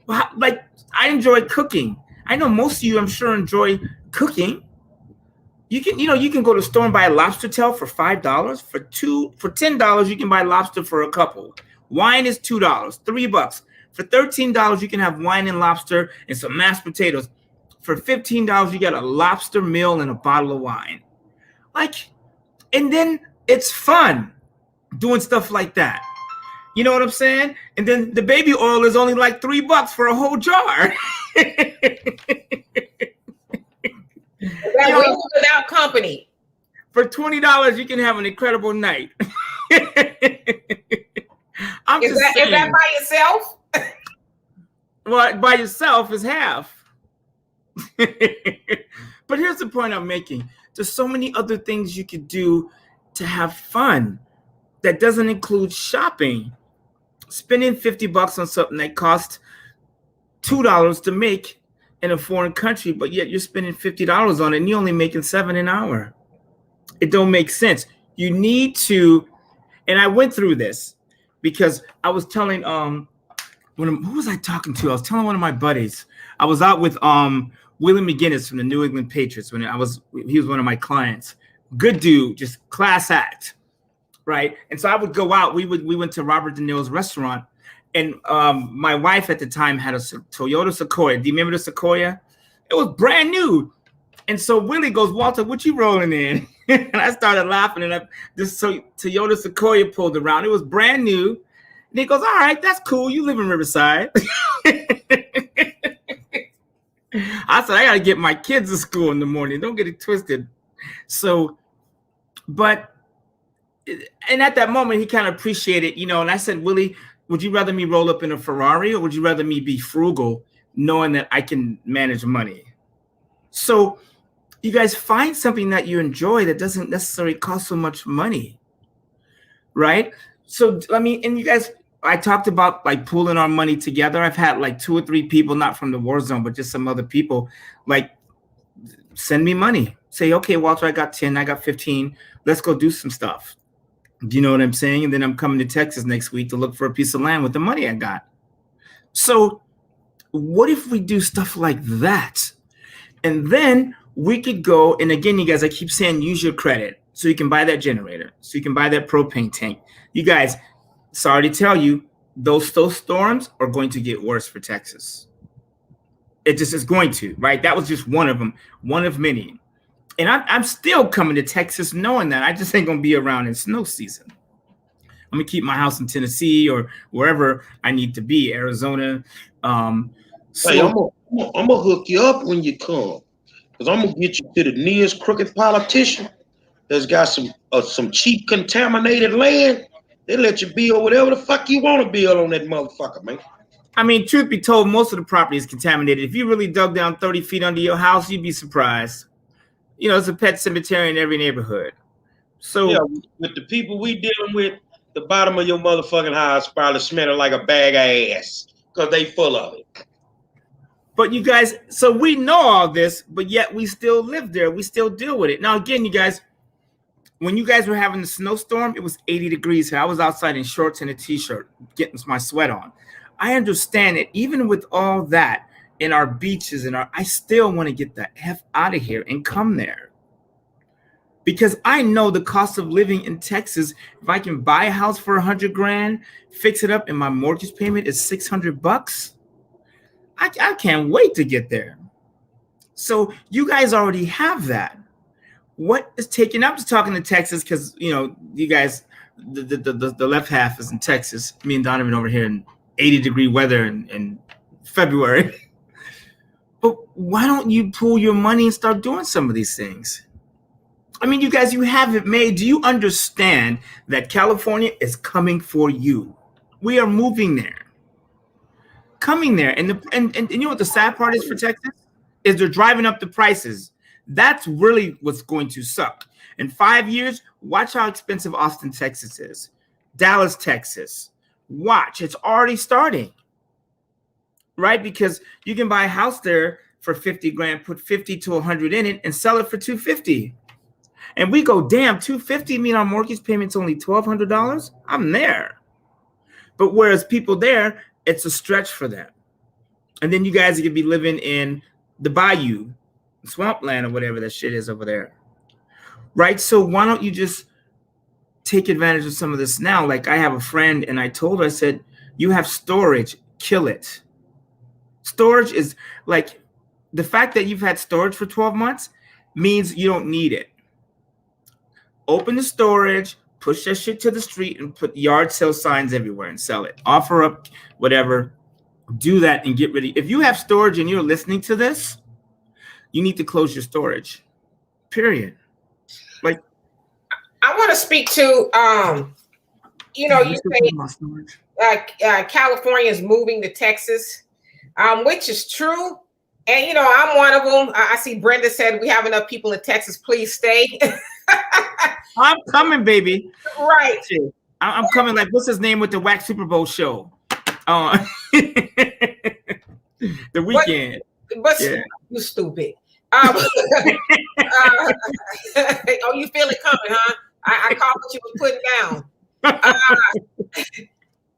I enjoy cooking. I know most of you, I'm sure, enjoy cooking. You can go to the store and buy a lobster tail for $5. For $10, you can buy lobster for a couple. Wine is $2, $3. For $13, you can have wine and lobster and some mashed potatoes. For $15, you got a lobster meal and a bottle of wine. And then it's fun doing stuff like that. You know what I'm saying? And then the baby oil is only like $3 for a whole jar. Without company. For $20, you can have an incredible night. Is that by yourself? Well, by yourself is half. But here's the point I'm making. There's so many other things you could do to have fun that doesn't include shopping. Spending $50 on something that costs $2 to make in a foreign country, but yet you're spending $50 on it and you're only making $7 an hour. It don't make sense. You need to, and I went through this because I was telling who was I talking to? I was telling one of my buddies. I was out with Willie McGinnis from the New England Patriots he was one of my clients. Good dude, just class act. Right. And so I would go out. We went to Robert De Niro's restaurant. And my wife at the time had a Toyota Sequoia. Do you remember the Sequoia? It was brand new. And so Willie goes, Walter, what you rolling in? And I started laughing. And this Toyota Sequoia pulled around. It was brand new. And he goes, all right, that's cool. You live in Riverside. I I said, I got to get my kids to school in the morning. Don't get it twisted. So, but, and at that moment, he kind of appreciated, you know, and I said, Willie, would you rather me roll up in a Ferrari or would you rather me be frugal, knowing that I can manage money? So you guys find something that you enjoy that doesn't necessarily cost so much money, right? So, and you guys, I talked about like pooling our money together. I've had like 2 or 3 people, not from the war zone, but just some other people, like send me money. Say, okay, Walter, I got 10, I got 15. Let's go do some stuff. Do you know what I'm saying? And then I'm coming to Texas next week to look for a piece of land with the money I got. So what if we do stuff like that? And then we could go, and again, you guys, I keep saying use your credit so you can buy that generator, so you can buy that propane tank. You guys, sorry to tell you, those storms are going to get worse for Texas. It just is going to, right? That was just one of them, one of many. And I'm still coming to Texas knowing that I just ain't going to be around in snow season. I'm going to keep my house in Tennessee or wherever I need to be, Arizona. Hey, I'm gonna hook you up when you come, because I'm going to get you to the nearest crooked politician that's got some cheap contaminated land. They let you build whatever the fuck you want to build on that motherfucker, man. I mean, truth be told, most of the property is contaminated. If you really dug down 30 feet under your house, you'd be surprised. You know, it's a pet cemetery in every neighborhood. So yeah, with the people we dealing with, the bottom of your motherfucking house probably smelling like a bag of ass because they full of it. But you guys, so we know all this, but yet we still live there. We still deal with it. Now, again, you guys, when you guys were having the snowstorm, it was 80 degrees here. I was outside in shorts and a t-shirt, getting my sweat on. I understand it. Even with all that in our beaches and I still want to get the F out of here and come there. Because I know the cost of living in Texas, if I can buy a house for $100,000, fix it up, and my mortgage payment is $600, I can't wait to get there. So you guys already have that. What is taking? I'm just talking to Texas because, you know, you guys, the left half is in Texas. Me and Donovan over here in 80-degree weather in February. But why don't you pool your money and start doing some of these things? I mean, you guys, you have it made. Do you understand that California is coming for you? We are moving there. Coming there. And you know what the sad part is for Texas? Is they're driving up the prices. That's really what's going to suck. In 5 years, watch how expensive Austin, Texas is. Dallas, Texas. Watch. It's already starting. Right? Because you can buy a house there for $50,000, put 50 to 100 in it, and sell it for $250. And we go, damn, $250 mean our mortgage payment's only $1,200? I'm there. But whereas people there, it's a stretch for them. And then you guys are going to be living in the bayou, swampland, or whatever that shit is over there. Right? So why don't you just take advantage of some of this now? Like I have a friend and I told her, I said, you have storage, kill it. Storage is like the fact that you've had storage for 12 months means you don't need it. Open the storage, push that shit to the street and put yard sale signs everywhere and sell it. Offer up whatever. Do that and get rid of. If you have storage and you're listening to this, you need to close your storage. Period. Like I want to speak to you know, you say California is moving to Texas, which is true. And you know, I'm one of them. I see Brenda said we have enough people in Texas. Please stay. I'm coming, baby. Right. I'm coming. Like, what's his name with the Wax Super Bowl show? The weekend. But yeah. You stupid. Oh, you feel it coming, huh? I caught what you were putting down.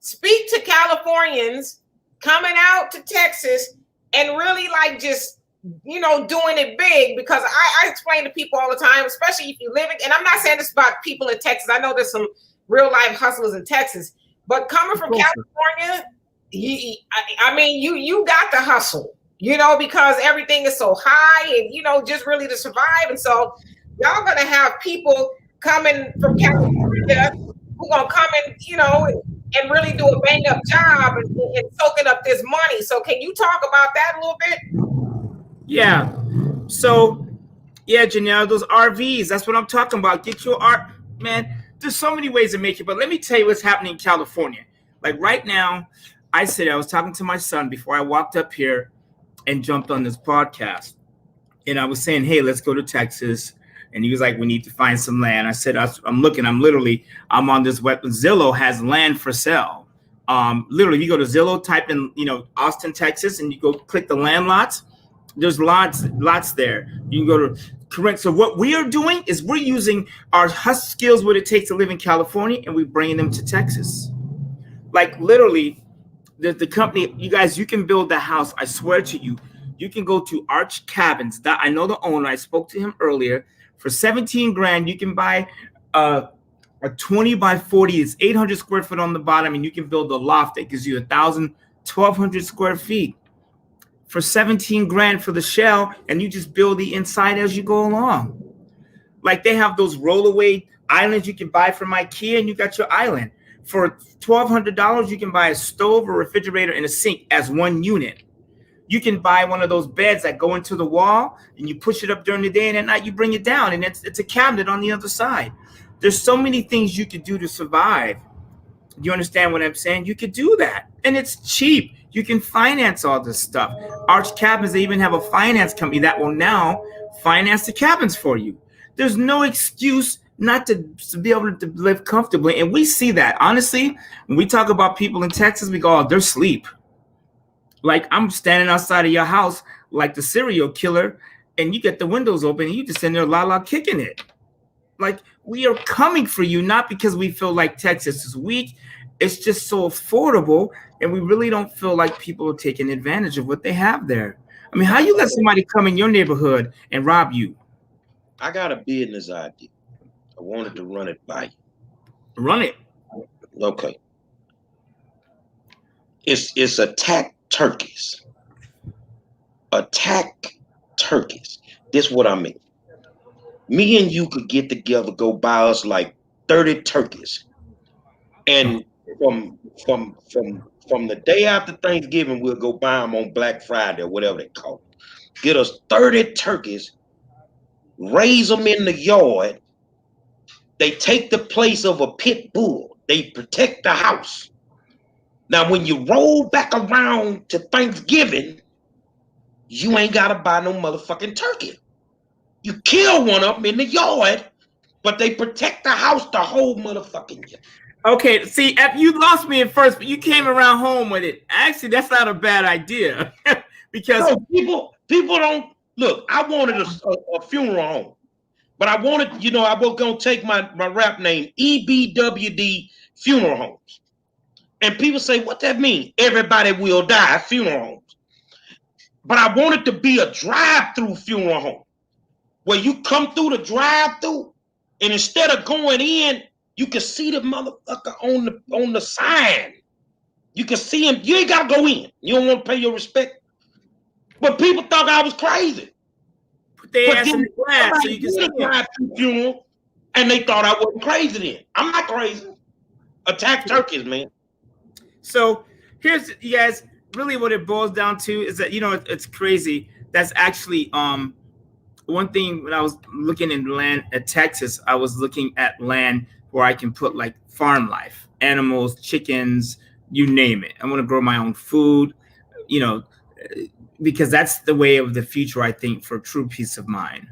Speak to Californians coming out to Texas and really like just, you know, doing it big, because I explain to people all the time, especially if you live in, and I'm not saying this about people in Texas. I know there's some real life hustlers in Texas, but coming from California, I mean, you got to hustle, you know, because everything is so high and, you know, just really to survive. And so y'all going to have people coming from California who going to come in, you know, and really do a bang up job and soaking up this money. So can you talk about that a little bit? Yeah. So, yeah, Janelle, those RVs, that's what I'm talking about. Get your art, man. There's so many ways to make it, but let me tell you what's happening in California. Like right now, I was talking to my son before I walked up here and jumped on this podcast. And I was saying, hey, let's go to Texas. And he was like, we need to find some land. I said, I'm looking, I'm on this web. Zillow has land for sale. Literally, you go to Zillow, type in, Austin, Texas, and you go click the land lots. There's lots there. You can go to correct. So what we are doing is we're using our hustle skills, what it takes to live in California, and we're bringing them to Texas. Like literally, the company, you guys, you can build the house. I swear to you, you can go to Arch Cabins. I know the owner. I spoke to him earlier. For 17 grand, you can buy a 20 by 40. It's 800 square foot on the bottom, and you can build a loft that gives you 1,200 square feet for 17 grand for the shell, and you just build the inside as you go along. Like they have those rollaway islands you can buy from IKEA, and you got your island. For $1,200, you can buy a stove, a refrigerator, and a sink as one unit. You can buy one of those beds that go into the wall, and you push it up during the day, and at night you bring it down, and it's a cabinet on the other side. There's so many things you could do to survive. You understand what I'm saying? You could do that, and it's cheap. You can finance all this stuff. Arch Cabins, they even have a finance company that will now finance the cabins for you. There's no excuse not to be able to live comfortably, and we see that. Honestly, when we talk about people in Texas, we go, oh, they're asleep. Like I'm standing outside of your house like the serial killer, and you get the windows open, and you just in there la kicking it. Like we are coming for you, not because we feel like Texas is weak. It's just so affordable, and we really don't feel like people are taking advantage of what they have there. I mean, how you let somebody come in your neighborhood and rob you? I got a business idea. I wanted to run it by you. Run it. Okay. It's attack turkeys. Attack turkeys. This is what I mean. Me and you could get together, go buy us like 30 turkeys. And from the day after Thanksgiving, we'll go buy them on Black Friday or whatever they call it. Get us 30 turkeys, raise them in the yard. They take the place of a pit bull. They protect the house. Now, when you roll back around to Thanksgiving, you ain't got to buy no motherfucking turkey. You kill one of them in the yard, but they protect the house the whole motherfucking year. Okay, see, you lost me at first, but you came around home with it. Actually, that's not a bad idea because people don't look. I wanted a funeral home, but I wanted, I was gonna take my rap name EBWD Funeral Homes, and people say, what that mean? Everybody will die funeral homes, but I wanted to be a drive-through funeral home where you come through the drive-through, and instead of going in, you can see the motherfucker on the sign. You can see him. You ain't gotta go in. You don't want to pay your respect. But people thought I was crazy. Put their ass in the glass so you can see him. Funeral, and they thought I wasn't crazy then. I'm not crazy. Attack turkeys, man. So here's, you guys, really what it boils down to is that, it's crazy. That's actually one thing. When I was looking in land at Texas, I was looking at land where I can put like farm life, animals, chickens, you name it. I want to grow my own food, because that's the way of the future, I think, for true peace of mind.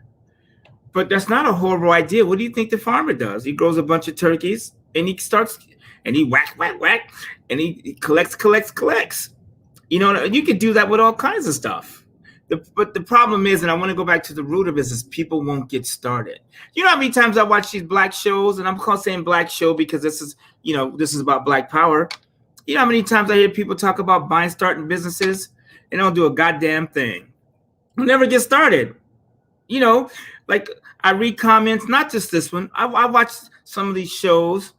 But that's not a horrible idea. What do you think the farmer does? He grows a bunch of turkeys, and he starts, and he whack, and he collects. You could do that with all kinds of stuff. But the problem is, and I want to go back to the root of this, is people won't get started. You know how many times I watch these black shows, and I'm saying black show because this is about black power. You know how many times I hear people talk about starting businesses and don't do a goddamn thing. They'll never get started. Like I read comments, not just this one. I watch some of these shows,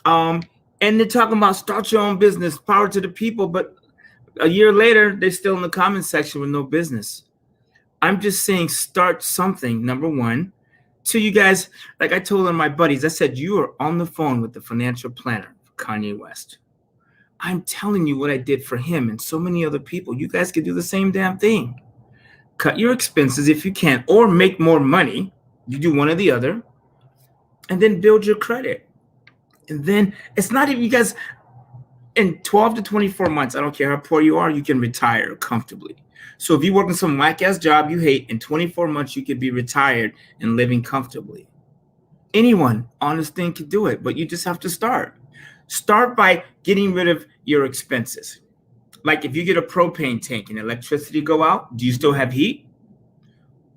and they're talking about start your own business, power to the people, but a year later, they're still in the comment section with no business. I'm just saying, start something, number one. Two, you guys, like I told my buddies, I said, you are on the phone with the financial planner for Kanye West. I'm telling you what I did for him and so many other people. You guys could do the same damn thing. cut your expenses if you can, or make more money. You do one or the other, and then build your credit. And then it's not even, you guys, in 12 to 24 months, I don't care how poor you are, you can retire comfortably. So if you work in some whack-ass job you hate, in 24 months, you could be retired and living comfortably. Anyone, honest thing, can do it, but you just have to start. Start by getting rid of your expenses. Like if you get a propane tank and electricity go out, do you still have heat?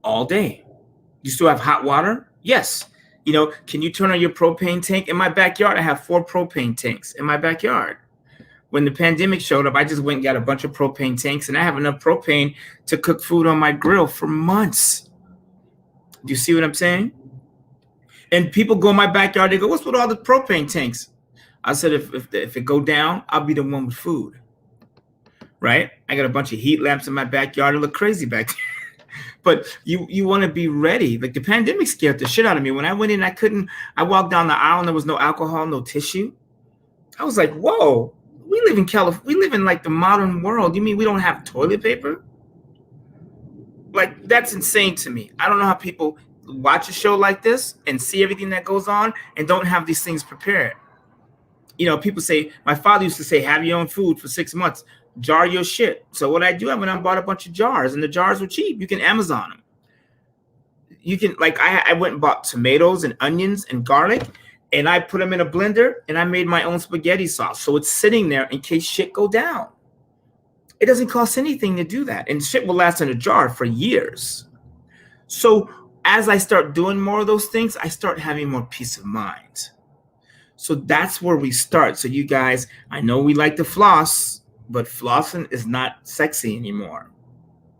All day. Do you still have hot water? Yes. You know, can you turn on your propane tank? In my backyard, I have 4 propane tanks in my backyard. When the pandemic showed up, I just went and got a bunch of propane tanks, and I have enough propane to cook food on my grill for months. Do you see what I'm saying? And people go in my backyard, they go, what's with all the propane tanks? I said, if it go down, I'll be the one with food, right? I got a bunch of heat lamps in my backyard. It look crazy back there. But you want to be ready. Like the pandemic scared the shit out of me. When I went in, I walked down the aisle and there was no alcohol, no tissue. I was like, whoa, we live in California. We live in like the modern world. You mean we don't have toilet paper? Like, that's insane to me. I don't know how people watch a show like this and see everything that goes on and don't have these things prepared. You know, people say, my father used to say, have your own food for 6 months, jar your shit. So what I do, I went out and bought a bunch of jars, and the jars were cheap. You can Amazon them. You can, like, I went and bought tomatoes and onions and garlic, and I put them in a blender, and I made my own spaghetti sauce. So it's sitting there in case shit go down. It doesn't cost anything to do that, and shit will last in a jar for years. So as I start doing more of those things, I start having more peace of mind. So that's where we start. So you guys, I know we like to floss, but flossing is not sexy anymore.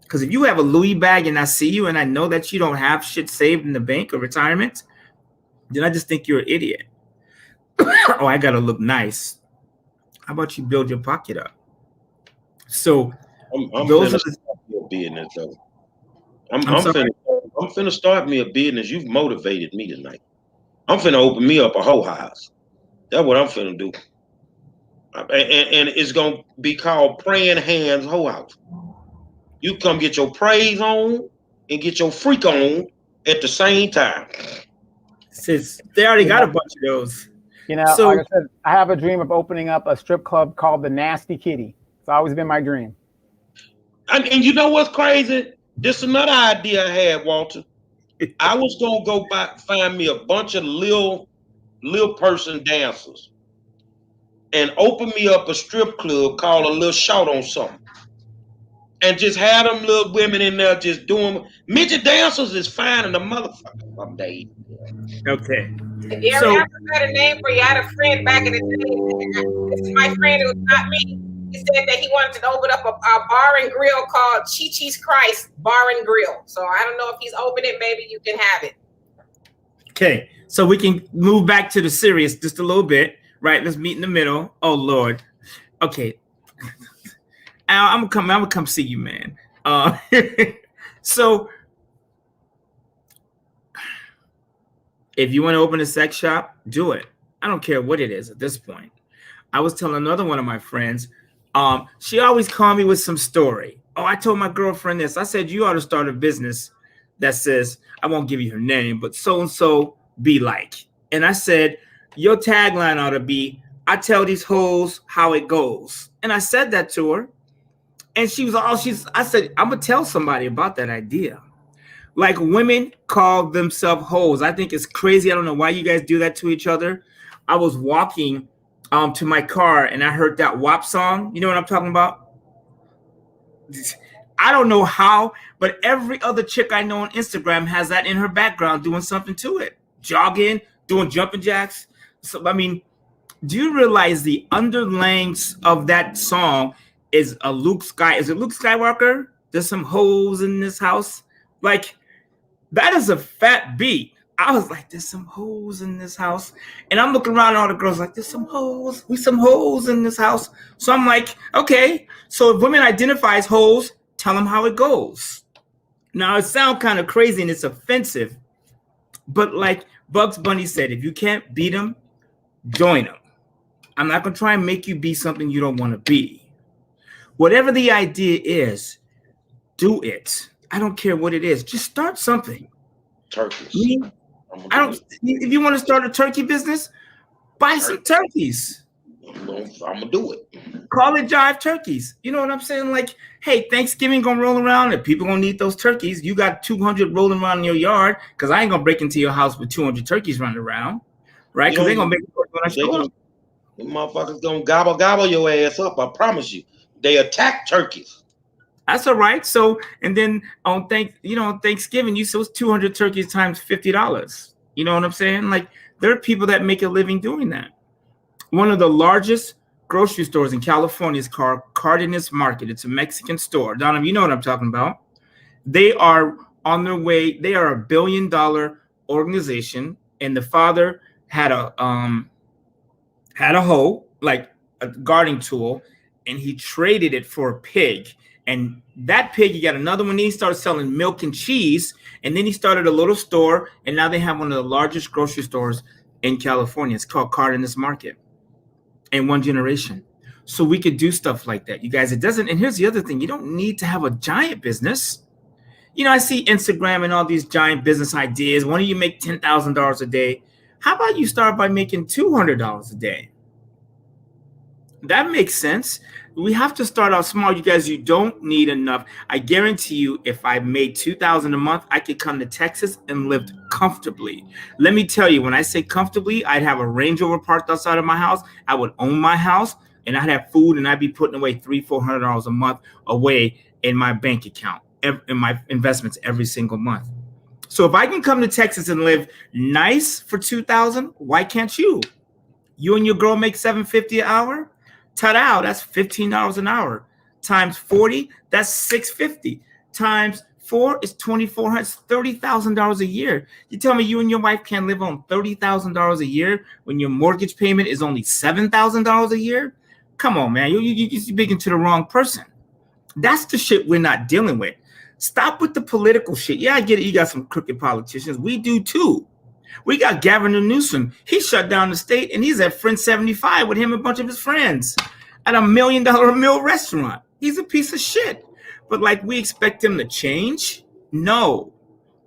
Because if you have a Louis bag and I see you and I know that you don't have shit saved in the bank or retirement, then I just think you're an idiot. Oh, I got to look nice. How about you build your pocket up? So those are the business, though. I'm finna start me a business. You've motivated me tonight. I'm finna open me up a whole house. That's what I'm finna do. And it's gonna be called Praying Hands Whole House. You come get your praise on and get your freak on at the same time. Since they already got a bunch of those. You know, so, like I said, I have a dream of opening up a strip club called the Nasty Kitty. It's always been my dream. And you know what's crazy? This is another idea I had, Walter. I was gonna go find me a bunch of little person dancers and open me up a strip club called a little shout on something. And just have them little women in there just doing midget dancers is fine in the motherfucker someday. Okay. Yeah, so, I had a name for you. I had a friend back in the day. This is my friend, it was not me. He said that he wanted to open up a bar and grill called Chi-Chi's Christ Bar and Grill. So I don't know if he's open it. Maybe you can have it. Okay. So we can move back to the serious just a little bit, right? Let's meet in the middle. Oh, Lord. Okay. I'm gonna come see you, man. So if you want to open a sex shop, do it. I don't care what it is at this point. I was telling another one of my friends, she always called me with some story. Oh, I told my girlfriend this. I said, you ought to start a business that says, I won't give you her name, but so-and-so be like. And I said, your tagline ought to be, I tell these hoes how it goes. And I said that to her. And she was I said, I'm going to tell somebody about that idea. Like, women call themselves hoes. I think it's crazy. I don't know why you guys do that to each other. I was walking to my car and I heard that WAP song. You know what I'm talking about? I don't know how, but every other chick I know on Instagram has that in her background doing something to it. Jogging, doing jumping jacks. So, I mean, do you realize the underlayings of that song is is it Luke Skywalker? There's some hoes in this house. Like, that is a fat beat. I was like, there's some hoes in this house. And I'm looking around at all the girls like, there's some hoes. We some hoes in this house. So I'm like, okay. So if women identify as hoes, tell them how it goes. Now, it sounds kind of crazy and it's offensive. But like Bugs Bunny said, if you can't beat them, join them. I'm not going to try and make you be something you don't want to be. Whatever the idea is, do it. I don't care what it is. Just start something. Turkeys. I don't. If you want to start a turkey business, buy some turkeys. I'm gonna do it. Call it Jive Turkeys. You know what I'm saying? Like, hey, Thanksgiving gonna roll around and people gonna need those turkeys. You got 200 rolling around in your yard because I ain't gonna break into your house with 200 turkeys running around, right? Because they're gonna make it when I show up. The motherfuckers gonna gobble your ass up. I promise you. They attack turkeys. That's all right. So, and then on Thanksgiving, you sell 200 turkeys times $50. You know what I'm saying? Like, there are people that make a living doing that. One of the largest grocery stores in California is called Cardenas Market. It's a Mexican store. Donovan, you know what I'm talking about. They are on their way. They are $1 billion organization, and the father had a hoe, like a gardening tool, and he traded it for a pig. And that pig, he got another one. He started selling milk and cheese, and then he started a little store, and now they have one of the largest grocery stores in California. It's called Cardenas Market. In one generation. So we could do stuff like that, you guys. It doesn't. And here's the other thing. You don't need to have a giant business. You know, I see Instagram and all these giant business ideas. Why don't you make $10,000 a day? How about you start by making $200 a day? That makes sense. We have to start out small, you guys. You don't need enough. I guarantee you, if I made $2,000 a month, I could come to Texas and live comfortably. Let me tell you, when I say comfortably, I'd have a Range Rover parked outside of my house. I would own my house, and I'd have food, and I'd be putting away $300-$400 a month away in my bank account, in my investments every single month. So if I can come to Texas and live nice for $2,000, why can't you? You and your girl make $750 an hour. Ta-da, that's $15 an hour. Times 40, that's $650. Times 4 is $2,400, $30,000 a year. You tell me you and your wife can't live on $30,000 a year when your mortgage payment is only $7,000 a year? Come on, man. You're speaking to the wrong person. That's the shit we're not dealing with. Stop with the political shit. Yeah, I get it. You got some crooked politicians. We do too. We got Gavin Newsom. He shut down the state, and he's at Friend 75 with him and a bunch of his friends at $1 million a meal restaurant. He's a piece of shit. But like, we expect him to change? No.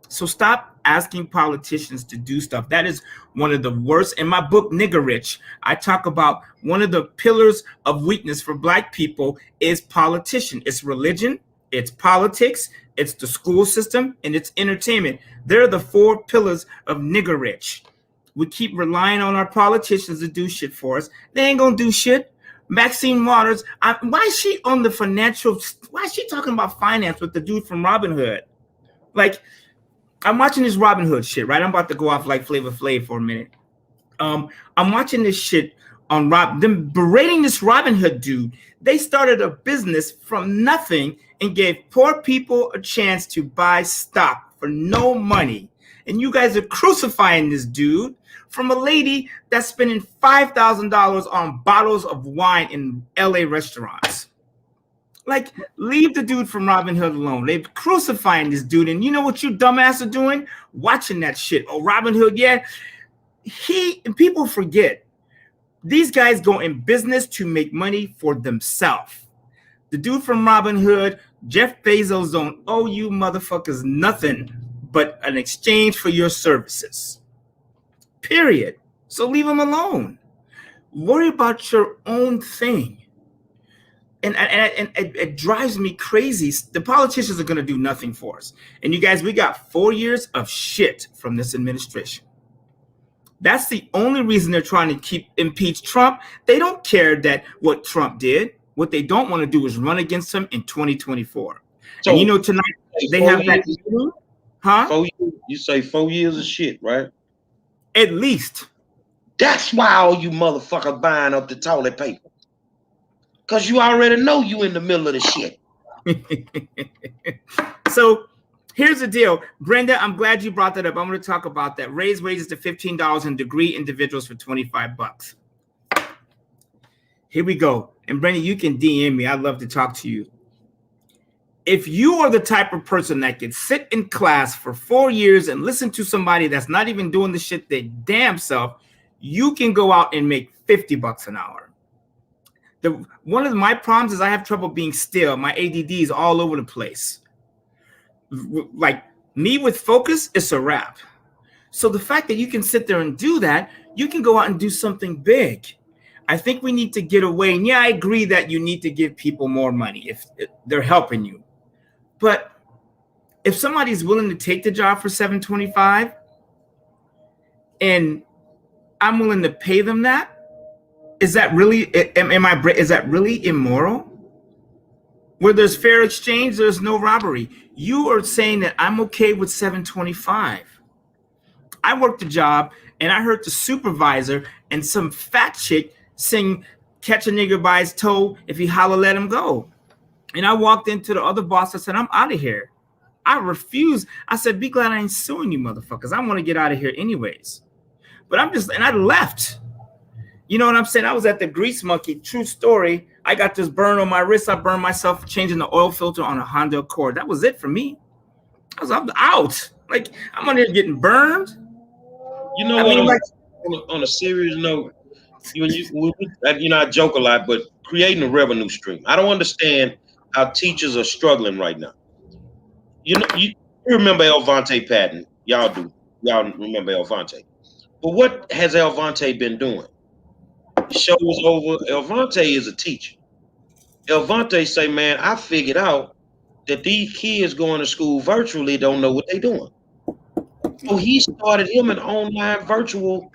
So stop asking politicians to do stuff. That is one of the worst. In my book, Nigger Rich, I talk about one of the pillars of weakness for Black people is politician. It's religion, it's politics, it's the school system, and it's entertainment. They're the 4 pillars of Nigger Rich. We keep relying on our politicians to do shit for us. They ain't gonna do shit. Maxine Waters, why is she on the financial? Why is she talking about finance with the dude from Robin Hood? Like, I'm watching this Robin Hood shit, right? I'm about to go off like Flavor Flav for a minute. I'm watching this shit on them berating this Robin Hood dude. They started a business from nothing and gave poor people a chance to buy stock for no money. And you guys are crucifying this dude from a lady that's spending $5,000 on bottles of wine in LA restaurants. Like, leave the dude from Robin Hood alone. They're crucifying this dude. And you know what you dumbass are doing? Watching that shit. Oh, Robin Hood, yeah. People forget. These guys go in business to make money for themselves. The dude from Robin Hood, Jeff Bezos, don't owe you motherfuckers nothing but an exchange for your services. Period. So leave him alone. Worry about your own thing. And it drives me crazy. The politicians are going to do nothing for us. And you guys, we got 4 years of shit from this administration. That's the only reason they're trying to impeach Trump. They don't care that what Trump did. What they don't want to do is run against him in 2024. So, and you know, tonight they have that. Huh? 4 years, you say 4 years of shit, right? At least. That's why all you motherfuckers buying up the toilet paper. Because you already know you in the middle of the shit. So here's the deal. Brenda, I'm glad you brought that up. I'm going to talk about that. Raise wages to $15 and degree individuals for $25. Here we go. And Brenda, you can DM me. I'd love to talk to you. If you are the type of person that can sit in class for 4 years and listen to somebody that's not even doing the shit their damn self, you can go out and make $50 an hour. One of my problems is I have trouble being still. My ADD is all over the place. like me with focus, it's a wrap. So the fact that you can sit there and do that, you can go out and do something big. I think we need to get away. And yeah, I agree that you need to give people more money if they're helping you. But if somebody's willing to take the job for $725 and I'm willing to pay them that, is that really is that really immoral? Where there's fair exchange, there's no robbery. You are saying that I'm okay with $725. I worked a job and I heard the supervisor and some fat chick sing "Catch a Nigger by His Toe, if he holler, let him go." And I walked into the other boss. I said, "I'm out of here." I refused. I said, "Be glad I ain't suing you motherfuckers. I want to get out of here anyways." But and I left. You know what I'm saying? I was at the Grease Monkey. True story. I got this burn on my wrist. I burned myself changing the oil filter on a Honda Accord. That was it for me. I'm out. Like, I'm on here getting burned. You know what? On a serious note, I joke a lot, but creating a revenue stream. I don't understand how teachers are struggling right now. You remember Elvante Patton. Y'all do. Y'all remember Elvante. But what has Elvante been doing? The show was over. Elvante is a teacher. Elvante say, "Man, I figured out that these kids going to school virtually don't know what they're doing." So he started him an online virtual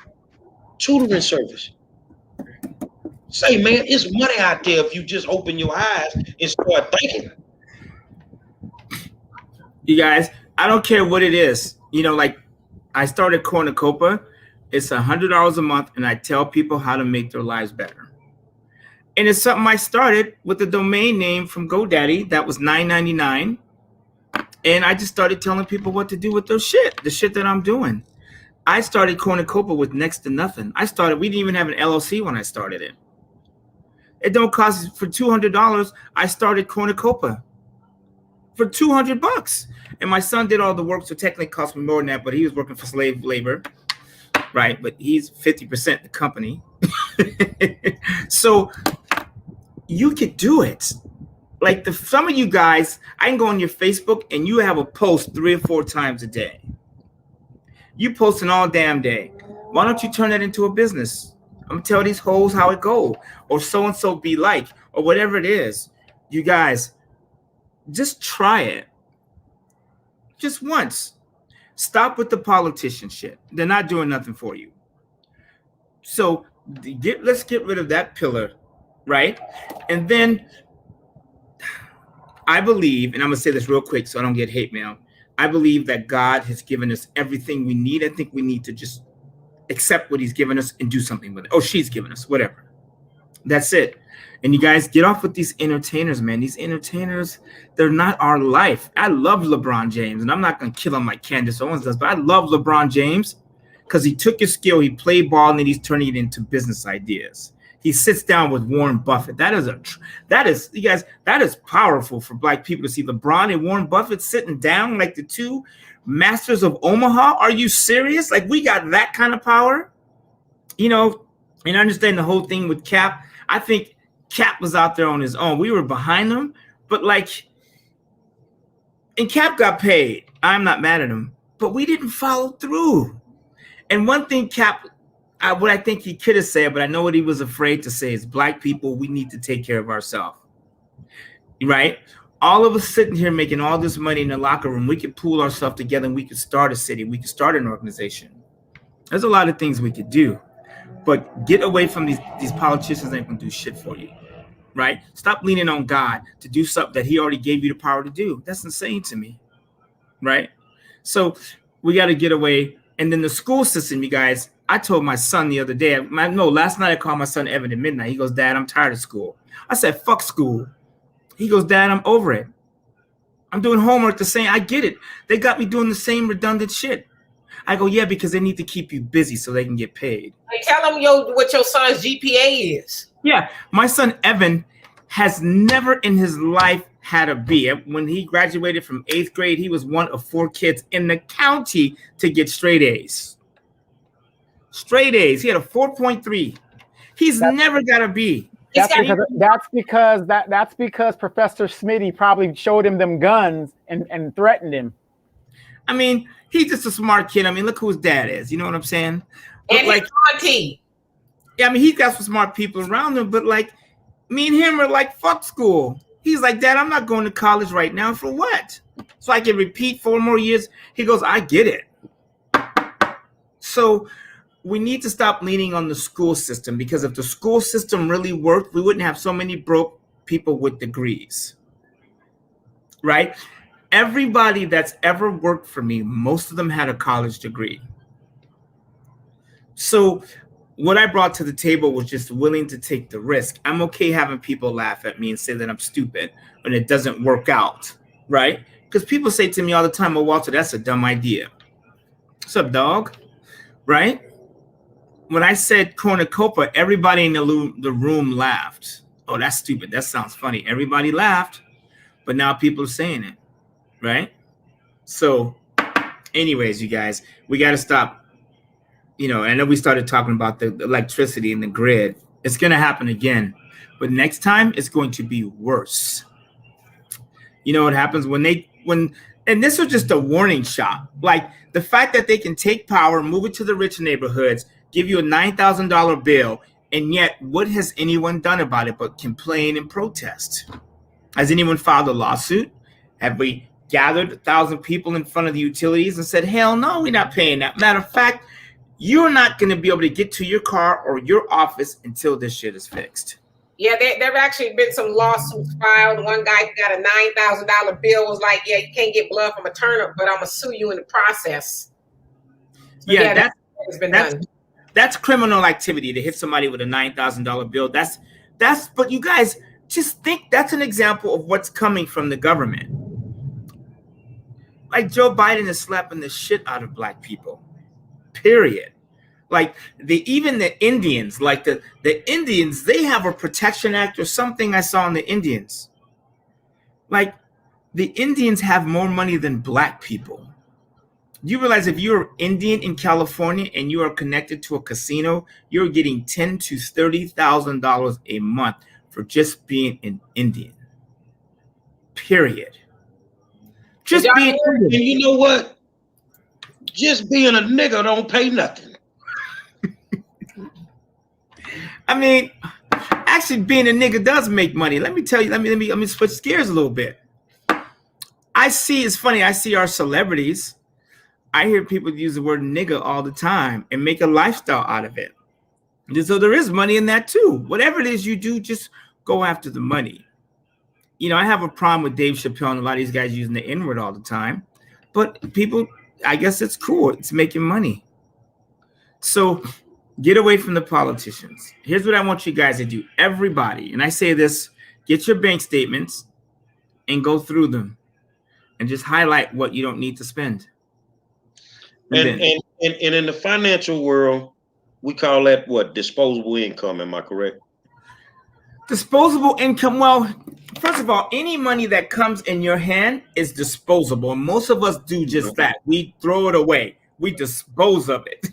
tutoring service. Say, man, it's money out there if you just open your eyes and start thinking. You guys, I don't care what it is. Like I started Cornucopia. It's $100 a month, and I tell people how to make their lives better. And it's something I started with the domain name from GoDaddy that was $9.99. And I just started telling people what to do with their shit, the shit that I'm doing. I started Cornucopia with next to nothing. We didn't even have an LLC when I started it. It don't cost, for $200, I started Cornucopia for $200. And my son did all the work, so technically it cost me more than that, but he was working for slave labor, right? But he's 50% the company. So you could do it. Like some of you guys, I can go on your Facebook and you have a post 3 or 4 times a day. You posting all damn day. Why don't you turn that into a business? I'm gonna tell these hoes how it go, or so-and-so be like, or whatever it is. You guys, just try it. Just once. Stop with the politician shit. They're not doing nothing for you. So let's get rid of that pillar, right? And then I believe, and I'm gonna say this real quick so I don't get hate mail. I believe that God has given us everything we need. I think we need to just accept what he's given us and do something with it. Oh, she's given us, whatever. That's it. And you guys get off with these entertainers, man. These entertainers, they're not our life. I love LeBron James, and I'm not going to kill him like Candace Owens does, but I love LeBron James because he took his skill, he played ball, and then he's turning it into business ideas. He sits down with Warren Buffett. That is powerful for black people to see LeBron and Warren Buffett sitting down like the two masters of Omaha. Are you serious? Like, we got that kind of power, and I understand the whole thing with Cap. I think Cap was out there on his own. We were behind him, but and Cap got paid. I'm not mad at him, but we didn't follow through. And one thing Cap, what I think he could have said, but I know what he was afraid to say is, black people, we need to take care of ourselves, right? All of us sitting here making all this money in the locker room, we could pool ourselves together and we could start a city. We could start an organization. There's a lot of things we could do, but get away from these politicians. Ain't gonna do shit for you, right? Stop leaning on God to do something that he already gave you the power to do. That's insane to me, right? So we got to get away. And then the school system, you guys, I told my son the other day, last night I called my son Evan at midnight. He goes, "Dad, I'm tired of school." I said, "Fuck school." He goes, "Dad, I'm over it. I'm doing homework the same." I get it. They got me doing the same redundant shit. I go, "Yeah, because they need to keep you busy so they can get paid." Hey, tell them what your son's GPA is. Yeah, my son Evan has never in his life had a B. When he graduated from 8th grade, he was one of 4 kids in the county to get straight A's. Straight A's. He had a 4.3. He's never got a B. That's because Professor Smitty probably showed him them guns and threatened him. I mean, he's just a smart kid. I mean, look who his dad is. You know what I'm saying? But and like, his auntie. Yeah, I mean, he's got some smart people around him, but like, me and him are like, fuck school. He's like, Dad, I'm not going to college right now. For what? So I can repeat 4 more years? He goes, I get it. So we need to stop leaning on the school system, because if the school system really worked, we wouldn't have so many broke people with degrees, right? Everybody that's ever worked for me, most of them had a college degree. So what I brought to the table was just willing to take the risk. I'm okay having people laugh at me and say that I'm stupid when it doesn't work out, right? Because people say to me all the time, oh, Walter, that's a dumb idea. What's up, dog? Right? When I said cornucopia, everybody in the room laughed. Oh, that's stupid. That sounds funny. Everybody laughed, but now people are saying it, right? So anyways, you guys, we got to stop. You know, I know we started talking about the electricity and the grid. It's going to happen again, but next time it's going to be worse. You know what happens and this was just a warning shot. Like the fact that they can take power, move it to the rich neighborhoods, give you a $9,000 bill, and yet what has anyone done about it but complain and protest? Has anyone filed a lawsuit? Have we gathered 1,000 people in front of the utilities and said, hell no, we're not paying that? Matter of fact, you're not going to be able to get to your car or your office until this shit is fixed. Yeah, there have actually been some lawsuits filed. One guy got a $9,000 bill, was like, yeah, you can't get blood from a turnip, but I'm going to sue you in the process. So yeah, done. That's criminal activity to hit somebody with a $9,000 bill. But you guys just think that's an example of what's coming from the government. Like Joe Biden is slapping the shit out of black people. Period. Like even the Indians, like the Indians, they have a protection act or something I saw in the Indians. Like the Indians have more money than black people. You realize if you're Indian in California and you are connected to a casino, you're getting $10,000 to $30,000 a month for just being an Indian. Period. Just being Indian. And you know what? Just being a nigga don't pay nothing. I mean, actually being a nigga does make money. Let me tell you, let me switch gears a little bit. It's funny, I see our celebrities. I hear people use the word nigga all the time and make a lifestyle out of it. And so there is money in that too. Whatever it is you do, just go after the money. You know, I have a problem with Dave Chappelle and a lot of these guys using the N-word all the time. But people, I guess it's cool. It's making money. So get away from the politicians. Here's what I want you guys to do. Everybody, and I say this, get your bank statements and go through them and just highlight what you don't need to spend. And in the financial world, we call that what? Disposable income. Am I correct? Disposable income. Well, first of all, any money that comes in your hand is disposable. And most of us do just that. We throw it away. We dispose of it.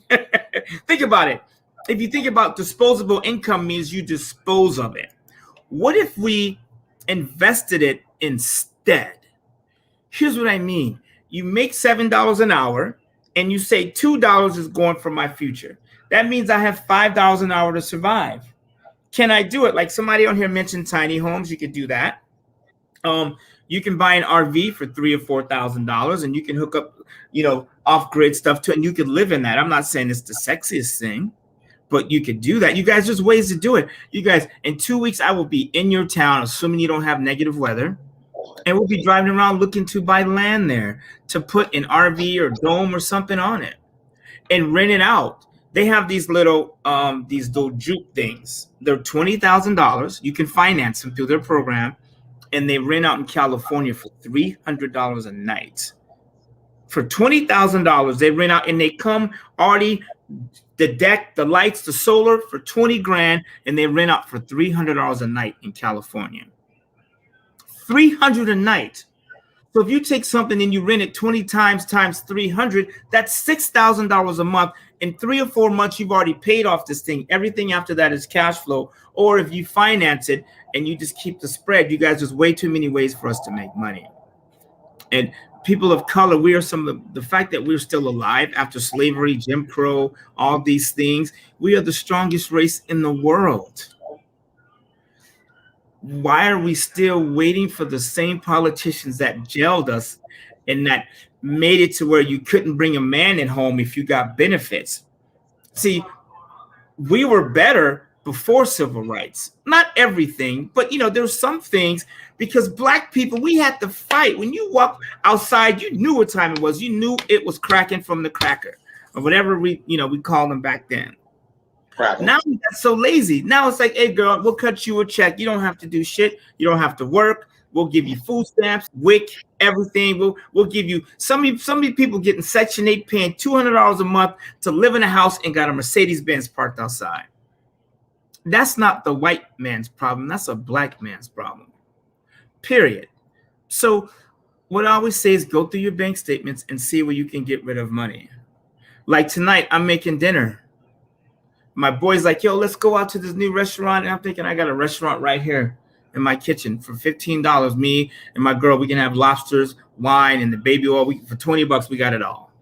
Think about it. If you think about disposable income means you dispose of it. What if we invested it instead? Here's what I mean. You make $7 an hour and you say $2 is going for my future. That means I have $5 an hour to survive. Can I do it? Like somebody on here mentioned tiny homes. You could do that. You can buy an RV for $3,000 or $4,000 and you can hook up, off-grid stuff to it and you could live in that. I'm not saying it's the sexiest thing, but you could do that. You guys, there's ways to do it. You guys, in 2 weeks, I will be in your town, assuming you don't have negative weather. And we'll be driving around looking to buy land there to put an RV or dome or something on it and rent it out. They have these little juke things. They're $20,000. You can finance them through their program, and they rent out in California for $300 a night. For $20,000, they rent out, and they come already the deck, the lights, the solar for $20,000, and they rent out for $300 a night in California. $300 a night. So if you take something and you rent it 20 times 300, that's $6,000 a month. In 3 or 4 months, you've already paid off this thing. Everything after that is cash flow. Or if you finance it and you just keep the spread, you guys, there's way too many ways for us to make money. And people of color, we are some of the fact that we're still alive after slavery, Jim Crow, all these things. We are the strongest race in the world. Why are we still waiting for the same politicians that jailed us and that made it to where you couldn't bring a man in home if you got benefits? See, we were better before civil rights. Not everything, but there's some things, because black people, we had to fight. When you walk outside, you knew what time it was. You knew it was cracking from the cracker or whatever we called them back then. Now we got so lazy. Now it's like, hey girl, we'll cut you a check. You don't have to do shit. You don't have to work. We'll give you food stamps, WIC, everything. We'll give you some people getting Section 8 paying $200 a month to live in a house and got a Mercedes-Benz parked outside. That's not the white man's problem. That's a black man's problem. Period. So what I always say is go through your bank statements and see where you can get rid of money. Like tonight, I'm making dinner. My boy's like, yo, let's go out to this new restaurant. And I'm thinking, I got a restaurant right here in my kitchen for $15. Me and my girl, we can have lobsters, wine, and the baby oil. For $20, we got it all.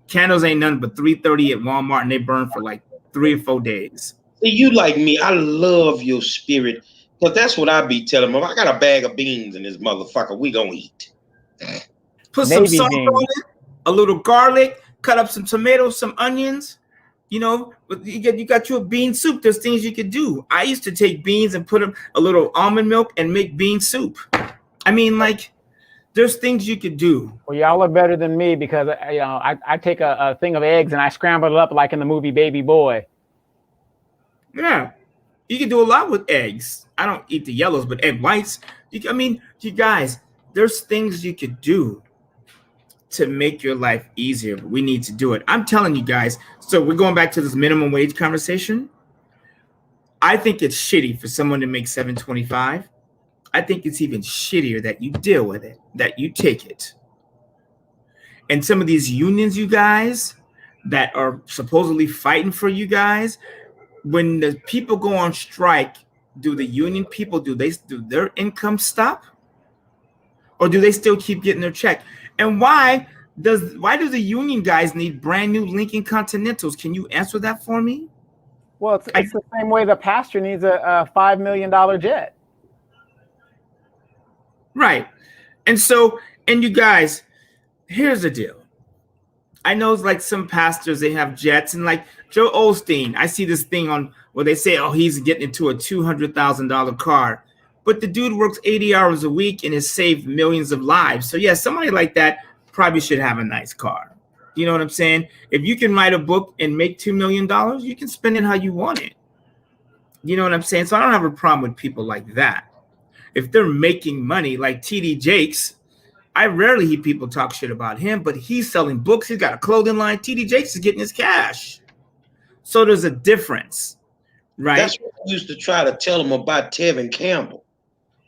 Candles ain't nothing but $3.30 at Walmart, and they burn for like 3 or 4 days. See, you like me. I love your spirit. But that's what I be telling them. I got a bag of beans in this motherfucker. We gonna eat. Put some salt on it, a little garlic, cut up some tomatoes, some onions. But you got your bean soup. There's things you could do. I used to take beans and put them a little almond milk and make bean soup. I mean, like, there's things you could do. Well, y'all are better than me because I take a thing of eggs and I scramble it up like in the movie Baby Boy. Yeah, you can do a lot with eggs. I don't eat the yellows, but egg whites. You guys, there's things you could do to make your life easier, but we need to do it. I'm telling you guys. So we're going back to this minimum wage conversation. I think it's shitty for someone to make $7.25. I think it's even shittier that you deal with it, that you take it. And some of these unions, you guys, that are supposedly fighting for you guys, when the people go on strike, do the union people, do their income stop? Or do they still keep getting their check? And why do the union guys need brand new Lincoln Continentals? Can you answer that for me? Well, it's the same way the pastor needs a $5 million jet. Right. And you guys, here's the deal. I know it's like some pastors, they have jets, and like Joe Osteen, I see this thing on where they say, oh, he's getting into a $200,000 car. But the dude works 80 hours a week and has saved millions of lives. So yeah, somebody like that probably should have a nice car. You know what I'm saying? If you can write a book and make $2 million, you can spend it how you want it. You know what I'm saying? So I don't have a problem with people like that. If they're making money like TD Jakes, I rarely hear people talk shit about him, but he's selling books. He's got a clothing line. TD Jakes is getting his cash. So there's a difference, right? That's what I used to try to tell them about Tevin Campbell.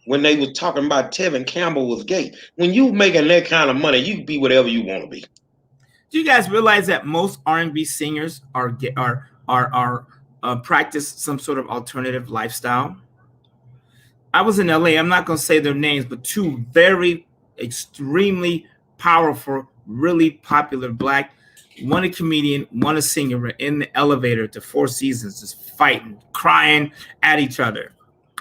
When they were talking about Tevin Campbell was gay. When you making that kind of money, you can be whatever you want to be. Do you guys realize that most R&B singers are practice some sort of alternative lifestyle? I was in LA. I'm not going to say their names, but 2 very extremely powerful, really popular black, one a comedian, one a singer, were in the elevator to Four Seasons, just fighting, crying at each other.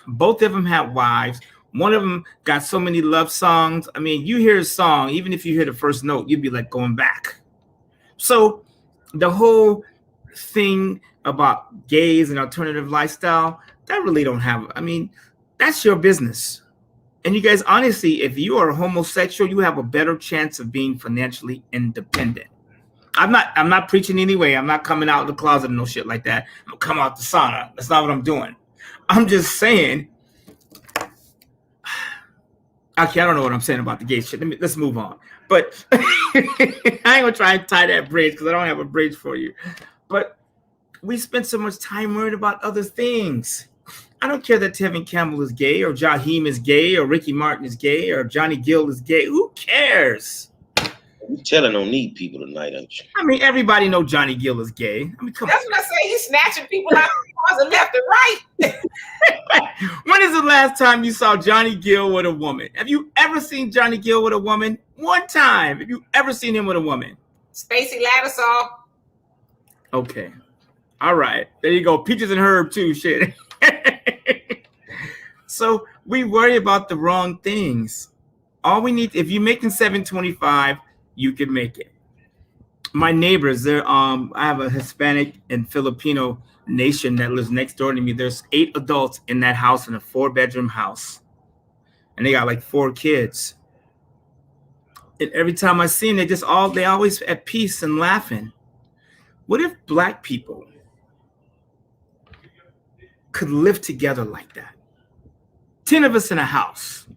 Both of them had wives. One of them got so many love songs. I mean, you hear a song, even if you hear the first note, you'd be like going back. So the whole thing about gays and alternative lifestyle, that really don't have, I mean, that's your business. And you guys, honestly, if you are homosexual, you have a better chance of being financially independent. I'm not preaching anyway. I'm not coming out of the closet and no shit like that. I'm coming out the sauna. That's not what I'm doing. I'm just saying. Okay, I don't know what I'm saying about the gay shit. Let's move on. But I ain't gonna try and tie that bridge because I don't have a bridge for you. But we spend so much time worried about other things. I don't care that Tevin Campbell is gay or Jaheim is gay or Ricky Martin is gay or Johnny Gill is gay. Who cares? You telling on need people tonight, aren't you? I mean, everybody know Johnny Gill is gay. I mean, come That's what I say. He's snatching people out of cars left and right. When is the last time you saw Johnny Gill with a woman? Have you ever seen Johnny Gill with a woman? One time. Have you ever seen him with a woman? Stacey Lattisaw. Okay. All right. There you go. Peaches and Herb too. Shit. So we worry about the wrong things. All we need, if you're making $725, you can make it. My neighbors, they're I have a Hispanic and Filipino nation that lives next door to me. There's 8 adults in that house, in a 4-bedroom house, and they got like 4 kids. And every time I see them, they always at peace and laughing. What if Black people could live together like that? 10 of us in a house,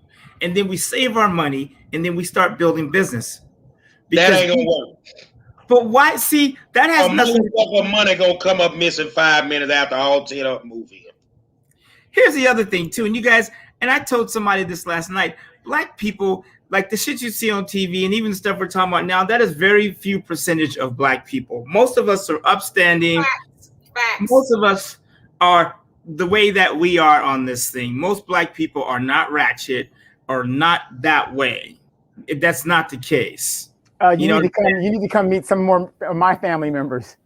and then we save our money, and then we start building business. That ain't gonna work. But why? See, that has nothing. Money gonna come up missing 5 minutes after all 10 of them move in. Here's the other thing too, and you guys, and I told somebody this last night. Black people, like the shit you see on TV, and even the stuff we're talking about now, that is very few percentage of Black people. Most of us are upstanding. Facts. Most of us are the way that we are on this thing. Most Black people are not ratchet or not that way. That's not the case. You need to come meet some more of my family members.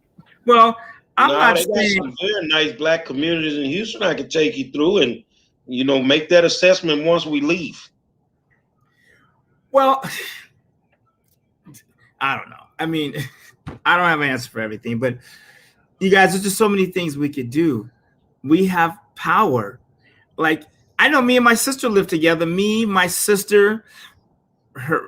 Well, I'm not they saying got some very nice Black communities in Houston I can take you through and, make that assessment once we leave. Well, I don't know. I mean, I don't have an answer for everything, but you guys, there's just so many things we could do. We have power. Like, I know me and my sister live together. Me, my sister,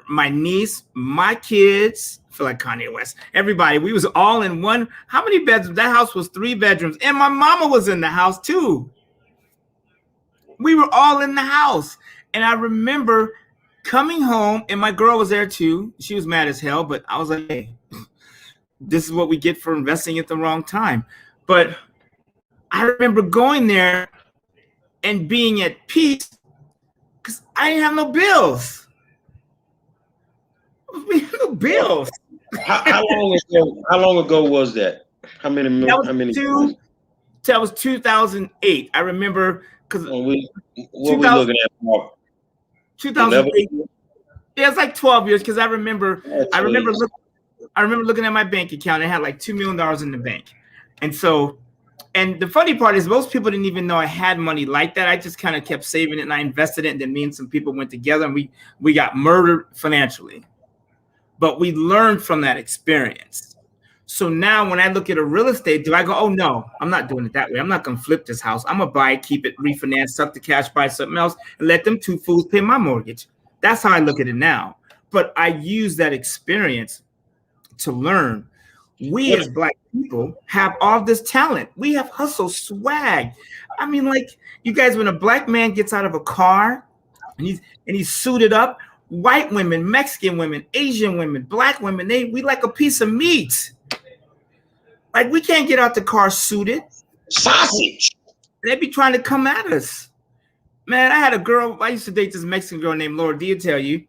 my niece, my kids. I feel like Kanye West. Everybody. We was all in one. How many bedrooms? That house was 3 bedrooms. And my mama was in the house too. We were all in the house. And I remember coming home, and my girl was there too. She was mad as hell, but I was like, hey, this is what we get for investing at the wrong time. But I remember going there and being at peace because I didn't have no bills. We had no bills. How long ago was that? How many? That was 2008. I remember because what we looking at? Mark? 2008. Yeah, it's like 12 years because I remember looking at my bank account. I had like $2 million in the bank, and the funny part is most people didn't even know I had money like that. I just kind of kept saving it and I invested it. And then me and some people went together and we got murdered financially. But we learned from that experience. So now when I look at a real estate deal, I go, oh no, I'm not doing it that way. I'm not going to flip this house. I'm going to buy it, keep it, refinance, suck the cash, buy something else, and let them 2 fools pay my mortgage. That's how I look at it now. But I use that experience to learn. We as Black people have all this talent. We have hustle swag. I mean, like you guys, when a Black man gets out of a car and he's suited up, white women, Mexican women, Asian women, Black women, we like a piece of meat. Like we can't get out the car suited. Sausage. They be trying to come at us. Man, I had a girl, I used to date this Mexican girl named Laura, do you tell you?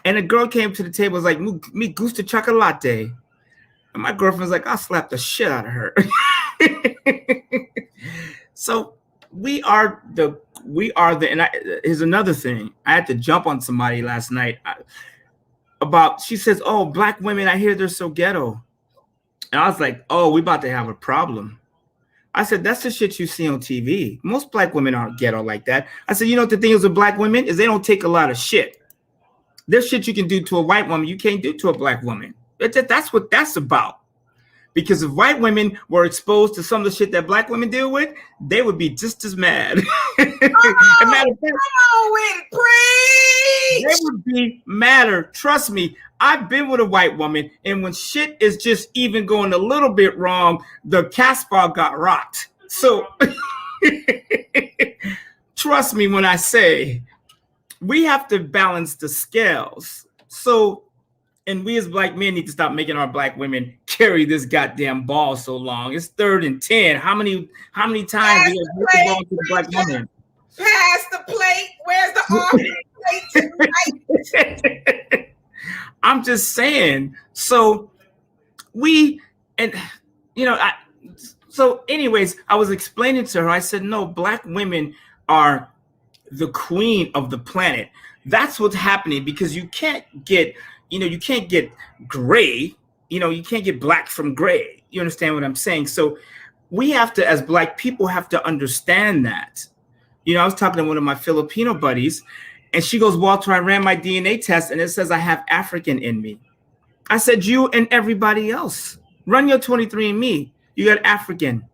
And a girl came to the table, was like, me gusta chocolate. And my girlfriend's like, I'll slap the shit out of her. So here's another thing. I had to jump on somebody last night she says, oh, Black women, I hear they're so ghetto. And I was like, oh, we about to have a problem. I said, that's the shit you see on TV. Most Black women aren't ghetto like that. I said, you know what the thing is with Black women is they don't take a lot of shit. There's shit you can do to a white woman you can't do to a Black woman. That's what that's about. Because if white women were exposed to some of the shit that Black women deal with, they would be just as mad. They would be madder. Trust me, I've been with a white woman, and when shit is just even going a little bit wrong, the Casbah got rocked. So trust me when I say we have to balance the scales. So And we as black men need to stop making our black women carry this goddamn ball so long. It's 3rd and 10. How many times do you hit the ball to the black woman? Pass the plate. Where's the offense plate tonight? I'm just saying. So so anyways, I was explaining to her, I said, no, black women are the queen of the planet. That's what's happening, because you can't get gray, you can't get black from gray. You understand what I'm saying? So we have to, as black people, have to understand that. I was talking to one of my Filipino buddies, and she goes, Walter, I ran my DNA test and it says I have African in me. I said, you and everybody else, run your 23andMe. You got African,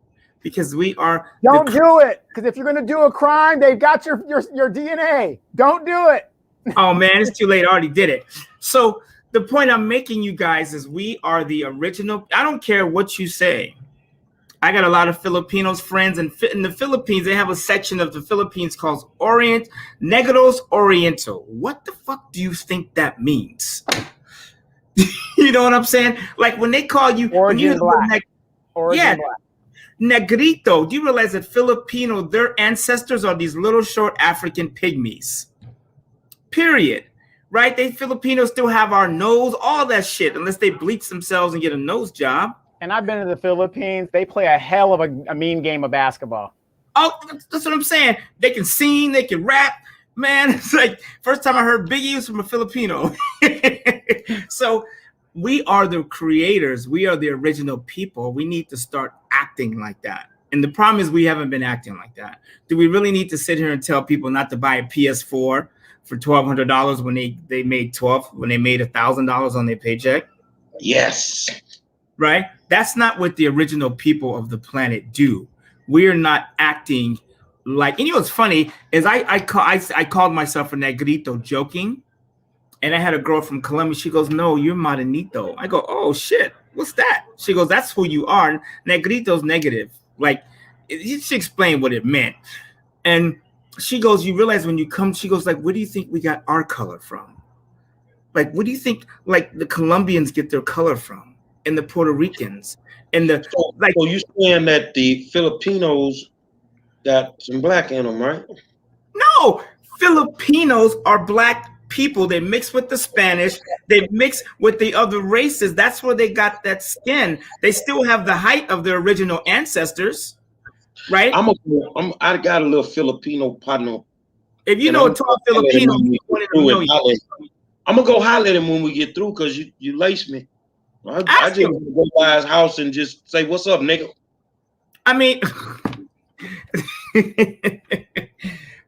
because we are. Don't do it, because if you're going to do a crime, they've got your DNA. Don't do it. Oh man, it's too late. I already did it. So the point I'm making, you guys, is we are the original. I don't care what you say. I got a lot of Filipinos friends, and in the Philippines, they have a section of the Philippines called Negros Oriental. What the fuck do you think that means? You know what I'm saying? Like when they call you Origin black. Origin black. Negrito. Do you realize that Filipino, their ancestors are these little short African pygmies? Period. Right? They Filipinos still have our nose, all that shit, unless they bleach themselves and get a nose job. And I've been to the Philippines. They play a hell of a mean game of basketball. Oh, that's what I'm saying. They can sing, they can rap. Man, it's like first time I heard Biggie was from a Filipino. So we are the creators. We are the original people. We need to start acting like that. And the problem is we haven't been acting like that. Do we really need to sit here and tell people not to buy a PS4 for $1,200 when they made $1,000 on their paycheck? Yes. Right? That's not what the original people of the planet do. We are not acting like, and what's funny is I called myself a negrito joking, and I had a girl from Colombia. She goes, no, you're morenito. I go, oh shit, what's that? She goes, that's who you are. Negrito's negative. Like, she explained what it meant. And she goes, you realize when you come, she goes, like, where do you think we got our color from? Like, what do you think, like, the Colombians get their color from? And the Puerto Ricans, and so you saying that the Filipinos got some black in them, right? No, Filipinos are black people. They mix with the Spanish. They mix with the other races. That's where they got that skin. They still have the height of their original ancestors, right? I got a little Filipino partner. If you know a tall Filipino, I'm gonna go holler at him when we get through, because you lace me. I just go by his house and just say, what's up, nigga? I mean,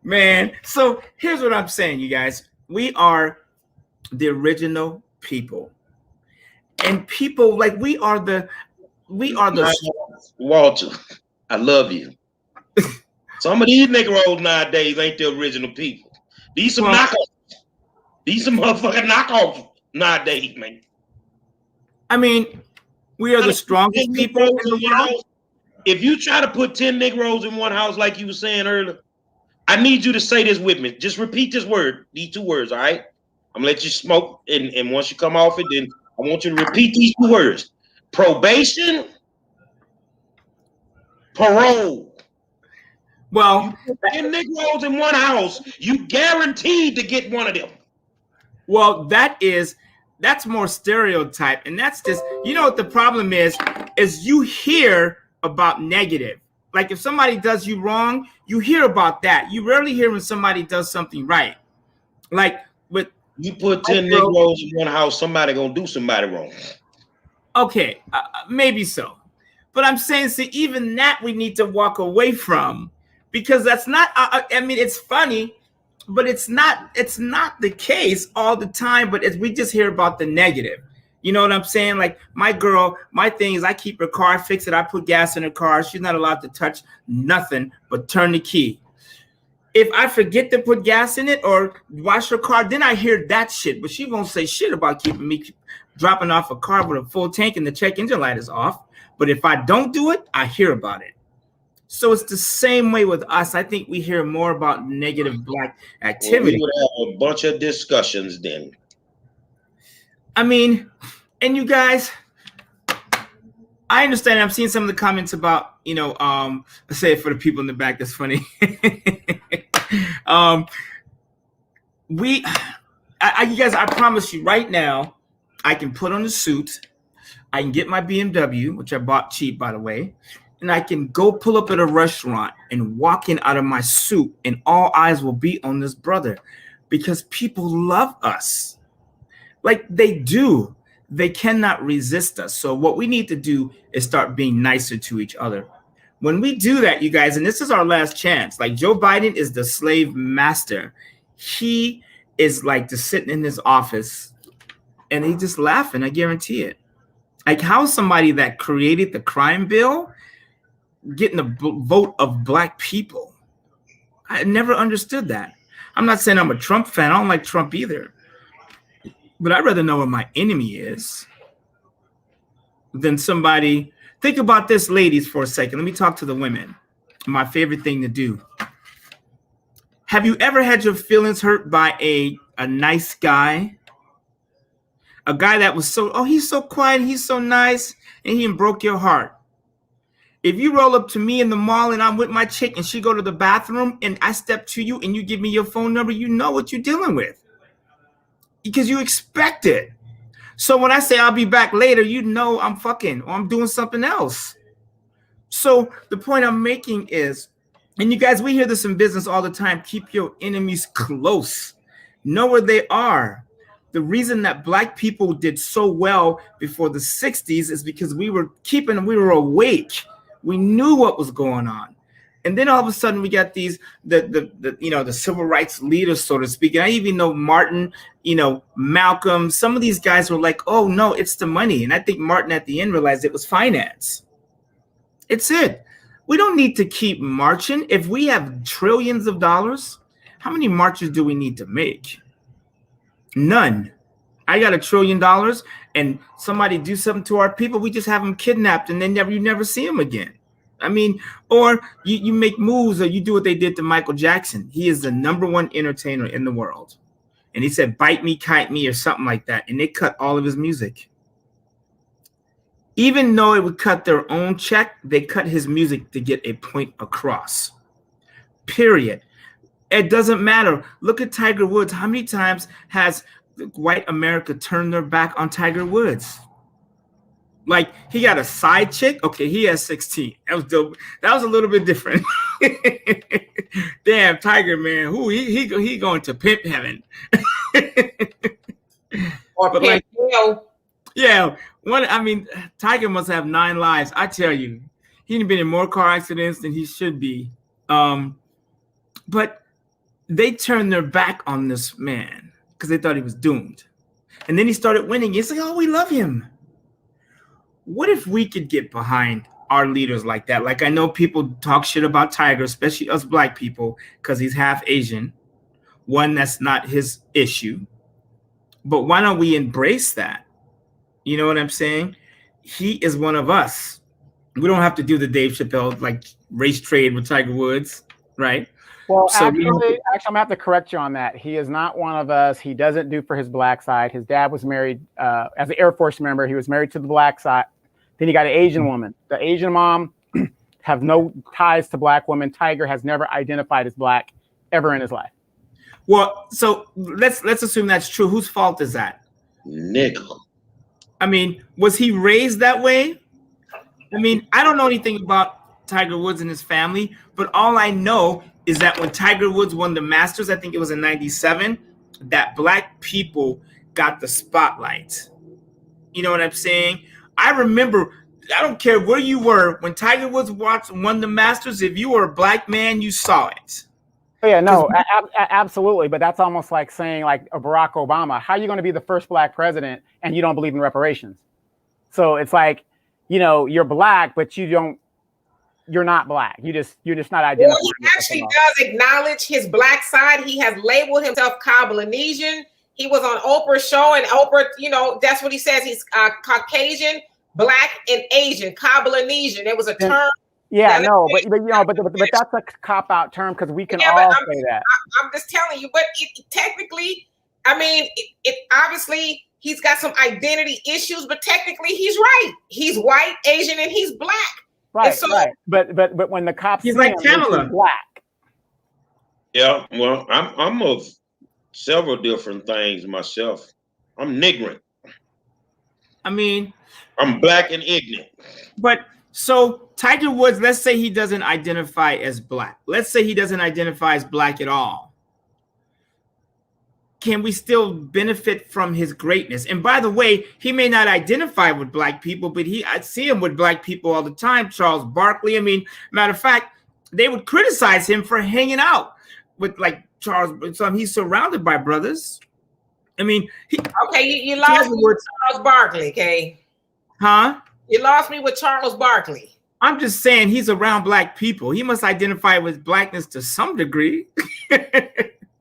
man, so here's what I'm saying, you guys. We are the original people. And people, like, we are the Walter, I love you. Some of these Negroes nowadays ain't the original people. These some knockoffs. These some motherfucking knockoffs nowadays, man. I mean, we are the strongest people in the world. If you try to put 10 Negroes in one house, like you were saying earlier, I need you to say this with me. Just repeat this word, these 2 words, all right? I'm gonna let you smoke, and once you come off it, then I want you to repeat these 2 words. Probation, parole. Well, you put 10 Negroes in one house, you guaranteed to get one of them. Well, that's more stereotype, and that's just, what the problem is you hear about negative. Like if somebody does you wrong, you hear about that. You rarely hear when somebody does something right. Like with you put 10 Negroes in one house, somebody gonna do somebody wrong. Okay, maybe so, but I'm saying, see, even that we need to walk away from, because that's not. I mean, it's funny. But it's not the case all the time, but we just hear about the negative. You know what I'm saying? Like my girl, my thing is I keep her car, fix it. I put gas in her car. She's not allowed to touch nothing but turn the key. If I forget to put gas in it or wash her car, then I hear that shit. But she won't say shit about keeping me dropping off a car with a full tank and the check engine light is off. But if I don't do it, I hear about it. So it's the same way with us. I think we hear more about negative black activity. Well, we would have a bunch of discussions then. I mean, and you guys, I understand. I'm seeing some of the comments about, let's say it for the people in the back. That's funny. You guys, I promise you right now, I can put on a suit. I can get my BMW, which I bought cheap, by the way, and I can go pull up at a restaurant and walk in out of my suit, and all eyes will be on this brother because people love us. Like they do. They cannot resist us. So what we need to do is start being nicer to each other. When we do that, you guys, and this is our last chance, like Joe Biden is the slave master. He is like just sitting in his office and he's just laughing. I guarantee it. Like how is somebody that created the crime bill getting the vote of black people? I never understood that. I'm not saying I'm a Trump fan. I don't like Trump either. But I'd rather know what my enemy is than somebody. Think about this, ladies, for a second. Let me talk to the women. My favorite thing to do. Have you ever had your feelings hurt by a nice guy? A guy that was he's so quiet, he's so nice, and he broke your heart. If you roll up to me in the mall and I'm with my chick and she go to the bathroom and I step to you and you give me your phone number, you know what you're dealing with. Because you expect it. So when I say I'll be back later, you know I'm fucking or I'm doing something else. So the point I'm making is, and you guys, we hear this in business all the time, keep your enemies close. Know where they are. The reason that black people did so well before the 60s is because we were awake. We knew what was going on. And then all of a sudden we got these, the civil rights leaders, so to speak. And I even know Martin, Malcolm, some of these guys were like, oh no, it's the money. And I think Martin at the end realized it was finance. It's it. We don't need to keep marching. If we have trillions of dollars, how many marches do we need to make? None. I got $1 trillion and somebody do something to our people, we just have them kidnapped and then you never see them again. I mean, or you make moves or you do what they did to Michael Jackson. He is the #1 entertainer in the world. And he said, bite me, kite me, or something like that. And they cut all of his music. Even though it would cut their own check, they cut his music to get a point across. Period. It doesn't matter. Look at Tiger Woods. How many times has white America turned their back on Tiger Woods? Like, he got a side chick. Okay, he has 16. That was dope. That was a little bit different. Damn, Tiger, man. Who he going to pimp heaven. Or but pimp hell. Yeah. Tiger must have 9 lives. I tell you. He's been in more car accidents than he should be. But they turned their back on this man because they thought he was doomed. And then he started winning. It's like, oh, we love him. What if we could get behind our leaders like that? Like, I know people talk shit about Tiger, especially us black people, because he's half Asian. One, that's not his issue. But why don't we embrace that? You know what I'm saying? He is one of us. We don't have to do the Dave Chappelle, like, race trade with Tiger Woods, right? Well, so actually, I'm going to have to correct you on that. He is not one of us. He doesn't do for his black side. His dad was married as an Air Force member. He was married to the black side. Then he got an Asian woman. The Asian mom have no ties to black women. Tiger has never identified as black ever in his life. Well, so let's assume that's true. Whose fault is that? Nigga. I mean, was he raised that way? I mean, I don't know anything about Tiger Woods and his family, but all I know is that when Tiger Woods won the Masters, I think it was in '97, that black people got the spotlight. You know what I'm saying? I remember, I don't care where you were, when Tiger Woods won the Masters, if you were a black man, you saw it. Oh, yeah, no, absolutely. But that's almost like saying, like, a Barack Obama, how are you going to be the first black president and you don't believe in reparations? So it's like, you're black, but you're not black. You're just not identified. Well, he actually does acknowledge his black side. He has labeled himself Cablinesian. He was on Oprah's show, and Oprah, that's what he says. He's Caucasian, black, and Asian, Cablinesian. It was a term. Yeah, no, but that's a cop-out term because we can all say that. I'm just telling you, but technically, it obviously he's got some identity issues, but technically he's right. He's white, Asian, and he's black. Right, so, right. But when the cops he's see like him, Kamala. he's black. Yeah, well, I'm of several different things myself. I'm niggard. I mean, I'm black and ignorant. but so Tiger Woods, let's say he doesn't identify as black. Let's say he doesn't identify as black at all. Can we still benefit from his greatness? And by the way, he may not identify with black people, but I see him with black people all the time. Charles Barkley. I mean, matter of fact, they would criticize him for hanging out with like Charles. So he's surrounded by brothers. I mean, you lost me with Charles Barkley, okay? Huh? You lost me with Charles Barkley. I'm just saying he's around black people. He must identify with blackness to some degree.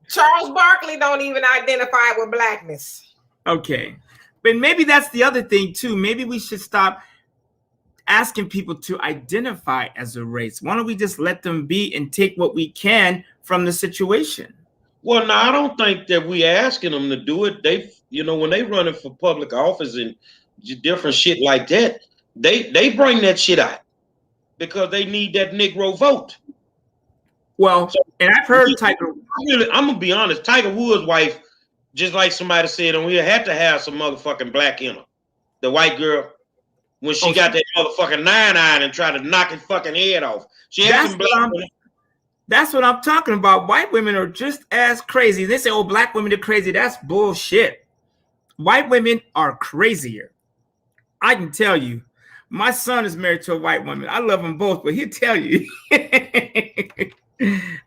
Charles Barkley don't even identify with blackness. Okay. But maybe that's the other thing too. Maybe we should stop asking people to identify as a race. Why don't we just let them be and take what we can from the situation? Well, no, I don't think that we asking them to do it. They, when they running for public office and different shit like that, they bring that shit out because they need that Negro vote. Well, and I've heard Tiger. I'm gonna be honest. Tiger Woods' wife, just like somebody said on here, had to have some motherfucking black in her. The white girl, when she got that motherfucking 9-iron and tried to knock his fucking head off. She had some black in her. That's what I'm talking about. White women are just as crazy. They say, "Oh, black women are crazy." That's bullshit. White women are crazier. I can tell you. My son is married to a white woman. I love them both, but he'll tell you.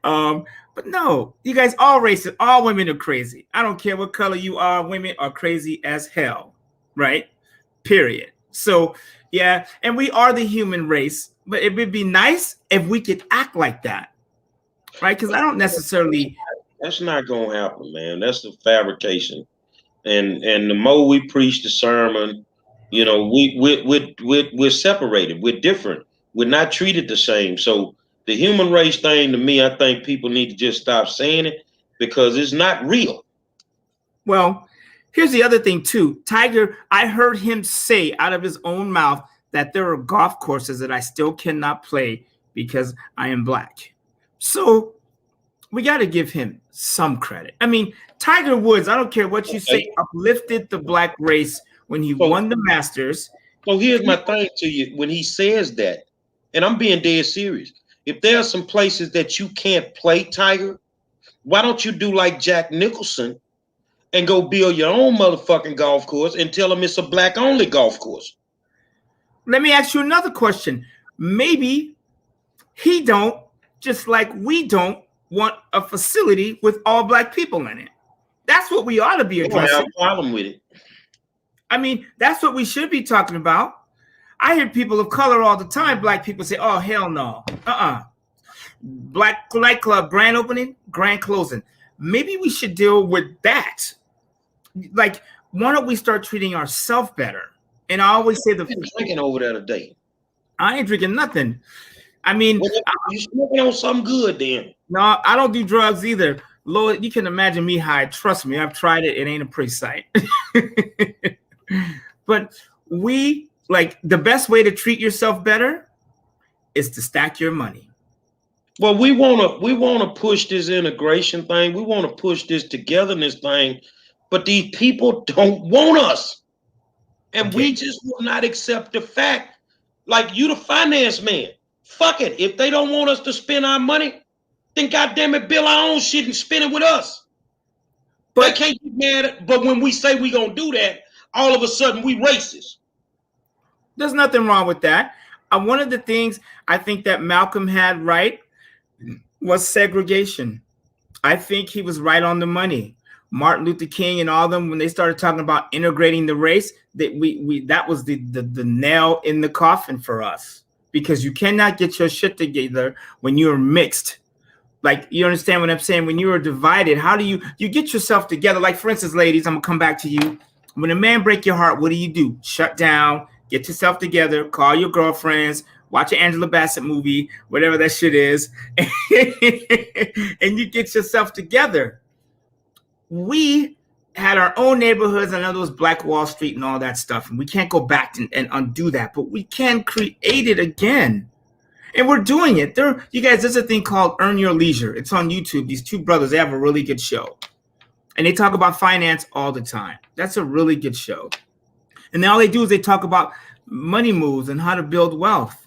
But no, you guys, all races, all women are crazy. I don't care what color you are. Women are crazy as hell, right? Period. So yeah, and we are the human race, but it would be nice if we could act like that, right? Because I don't necessarily. That's not gonna happen, man. That's the fabrication, and the more we preach the sermon, we're separated. We're different. We're not treated the same. So the human race thing, to me, I think people need to just stop saying it because it's not real. Well, here's the other thing too. Tiger, I heard him say out of his own mouth that there are golf courses that I still cannot play because I am black. So we got to give him some credit. I mean, Tiger Woods, I don't care what you say, uplifted the black race when he won the Masters. So here's my thing to you. When he says that, and I'm being dead serious, if there are some places that you can't play, Tiger, why don't you do like Jack Nicholson and go build your own motherfucking golf course and tell them it's a black-only golf course? Let me ask you another question. Maybe he don't, just like we don't, want a facility with all black people in it. That's what we ought to be addressing. I don't have a problem with it. I mean, that's what we should be talking about. I hear people of color all the time. Black people say, "Oh, hell no. Black nightclub, grand opening, grand closing." Maybe we should deal with that. Like, why don't we start treating ourselves better? And I always say I'm drinking over there today. I ain't drinking nothing. I mean, you smoking on something good then. No, I don't do drugs either. Lord, you can imagine me high. Trust me, I've tried it. It ain't a pretty sight. But the best way to treat yourself better is to stack your money. Well, we wanna push this integration thing. We want to push this togetherness thing, but these people don't want us, and we just will not accept the fact. Like, you, the finance man, fuck it. If they don't want us to spend our money, then goddamn it, build our own shit and spend it with us. But they can't be mad. But when we say we gonna do that, all of a sudden we racist. There's nothing wrong with that. One of the things I think that Malcolm had right was segregation. I think he was right on the money. Martin Luther King and all of them, when they started talking about integrating the race, that was the nail in the coffin for us, because you cannot get your shit together when you're mixed. Like, you understand what I'm saying? When you are divided, how do you get yourself together? Like, for instance, ladies, I'm gonna come back to you. When a man break your heart, what do? Shut down, get yourself together, call your girlfriends, watch an Angela Bassett movie, whatever that shit is, and you get yourself together. We had our own neighborhoods. I know there was Black Wall Street and all that stuff, and we can't go back and undo that, but we can create it again. And we're doing it. You guys, there's a thing called Earn Your Leisure. It's on YouTube. These two brothers, they have a really good show. And they talk about finance all the time. That's a really good show. And then all they do is they talk about money moves and how to build wealth.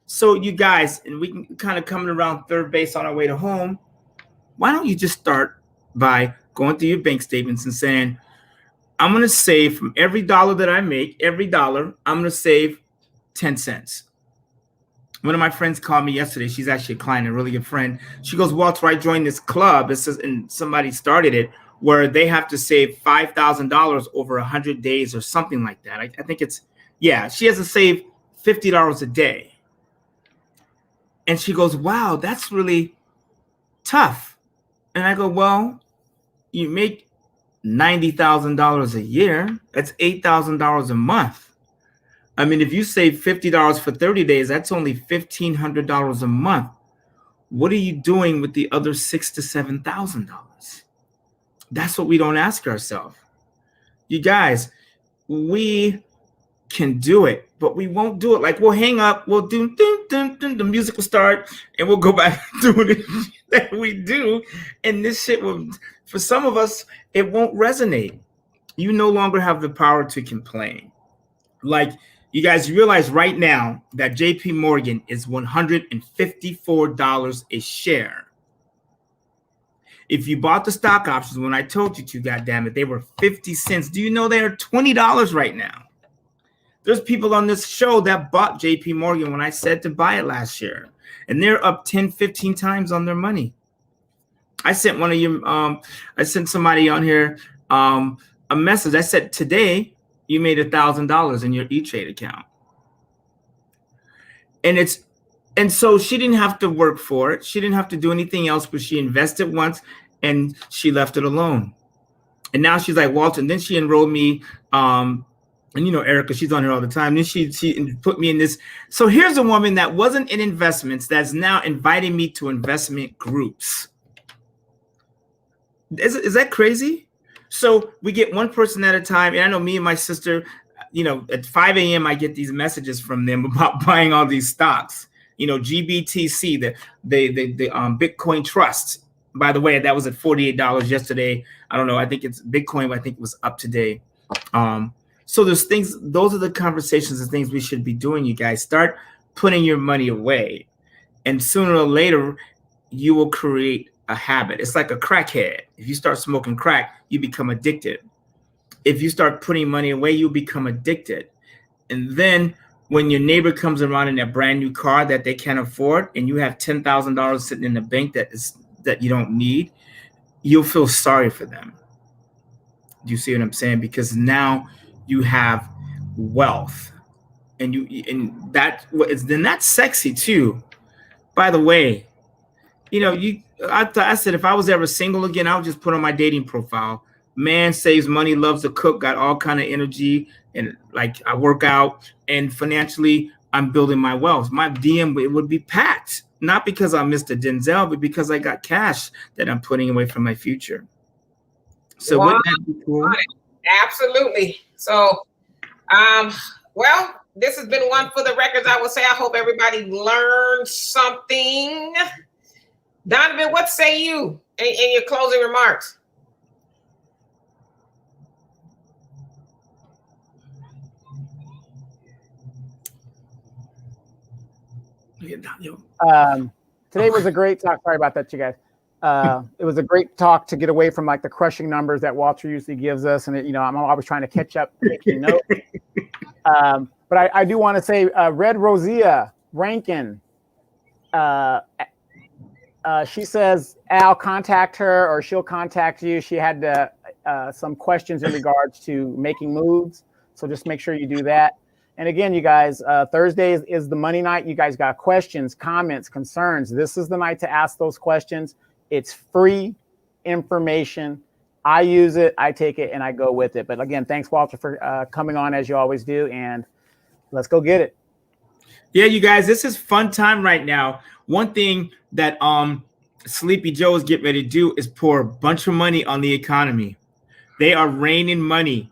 So you guys, and we can kind of coming around third base on our way to home, why don't you just start by going through your bank statements and saying, I'm going to save from every dollar that I make, every dollar, I'm going to save 10 cents. One of my friends called me yesterday. She's actually a client, a really good friend. She goes, Walter, I joined this club. It says, and somebody started it, where they have to save $5,000 over 100 days or something like that. I think it's, yeah, she has to save $50 a day. And she goes, wow, that's really tough. And I go, well, you make $90,000 a year. That's $8,000 a month. I mean, if you save $50 for 30 days, that's only $1,500 a month. What are you doing with the other $6,000 to $7,000? That's what we don't ask ourselves. You guys, we can do it, but we won't do it. Like, we'll hang up, we'll do, the music will start, and we'll go back to doing it that we do. And this shit will, for some of us, it won't resonate. You no longer have the power to complain. Like, you guys realize right now that JP Morgan is $154 a share. If you bought the stock options when I told you to, goddammit, they were 50 cents. Do you know they are $20 right now? There's people on this show that bought JP Morgan when I said to buy it last year, and they're up 10, 15 times on their money. I sent one of you, I sent somebody on here a message. I said, today, you made $1,000 in your E-Trade account. And so she didn't have to work for it. She didn't have to do anything else, but she invested once and she left it alone. And now she's like, Walter, and then she enrolled me. And you know, Erica, she's on here all the time. Then she put me in this. So here's a woman that wasn't in investments that's now inviting me to investment groups. Is that crazy? So we get one person at a time. And I know me and my sister, you know, at 5 a.m., I get these messages from them about buying all these stocks. You know, GBTC, the Bitcoin Trust. By the way, that was at $48 yesterday. I don't know. I think it's Bitcoin, but I think it was up today. So there's things, those are the conversations and things we should be doing, you guys. Start putting your money away. And sooner or later, you will create a habit. It's like a crackhead. If you start smoking crack, you become addicted. If you start putting money away, you become addicted. And then when your neighbor comes around in a brand new car that they can't afford, and you have $10,000 sitting in the bank that you don't need, you'll feel sorry for them. Do you see what I'm saying? Because now you have wealth, and that's sexy too. By the way, you know, I said if I was ever single again, I would just put on my dating profile: man saves money, loves to cook, got all kind of energy, and like I work out, and financially I'm building my wealth. My DM would be packed, not because I'm Mr. Denzel, but because I got cash that I'm putting away from my future. So wouldn't that be cool? Absolutely. So, well, this has been one for the records. I will say, I hope everybody learned something. Donovan, what say you in your closing remarks? Today was a great talk. Sorry about that, you guys. It was a great talk to get away from like the crushing numbers that Walter usually gives us. And, I'm always trying to catch up, making notes. But I do want to say Red Rosia Rankin, she says, Al, contact her or she'll contact you. She had some questions in regards to making moves. So just make sure you do that. And again, you guys, Thursday is the money night. You guys got questions, comments, concerns. This is the night to ask those questions. It's free information. I use it, I take it, and I go with it. But again, thanks, Walter, for coming on as you always do. And let's go get it. Yeah, you guys, this is fun time right now. One thing that Sleepy Joe is getting ready to do is pour a bunch of money on the economy. They are raining money.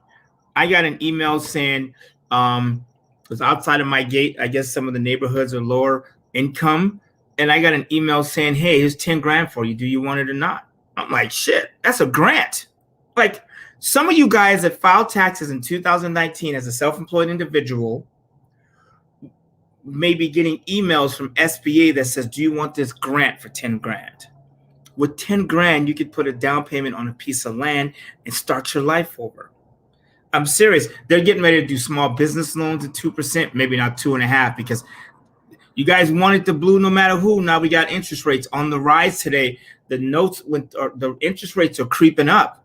I got an email saying, it's outside of my gate. I guess some of the neighborhoods are lower income. And I got an email saying, hey, here's 10 grand for you. Do you want it or not? I'm like, shit, that's a grant. Like, some of you guys that filed taxes in 2019 as a self-employed individual may be getting emails from SBA that says, do you want this grant for 10 grand? With 10 grand, you could put a down payment on a piece of land and start your life over. I'm serious. They're getting ready to do small business loans at 2%, maybe not 2.5%, because you guys wanted the blue no matter who. Now we got interest rates on the rise today. The the interest rates are creeping up.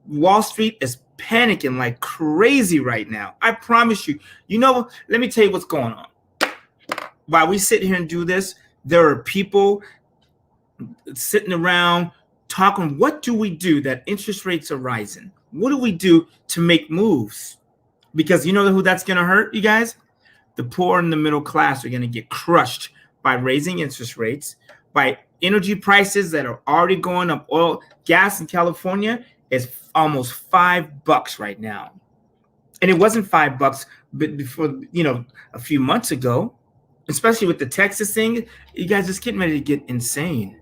Wall Street is panicking like crazy right now. I promise you. You know, let me tell you what's going on. While we sit here and do this, there are people sitting around talking, what do we do that interest rates are rising? What do we do to make moves? Because you know who that's going to hurt, you guys? The poor and the middle class are going to get crushed by raising interest rates, by energy prices that are already going up. Oil, gas in California is almost $5 right now. And it wasn't $5 but before, a few months ago, especially with the Texas thing. You guys just getting ready to get insane.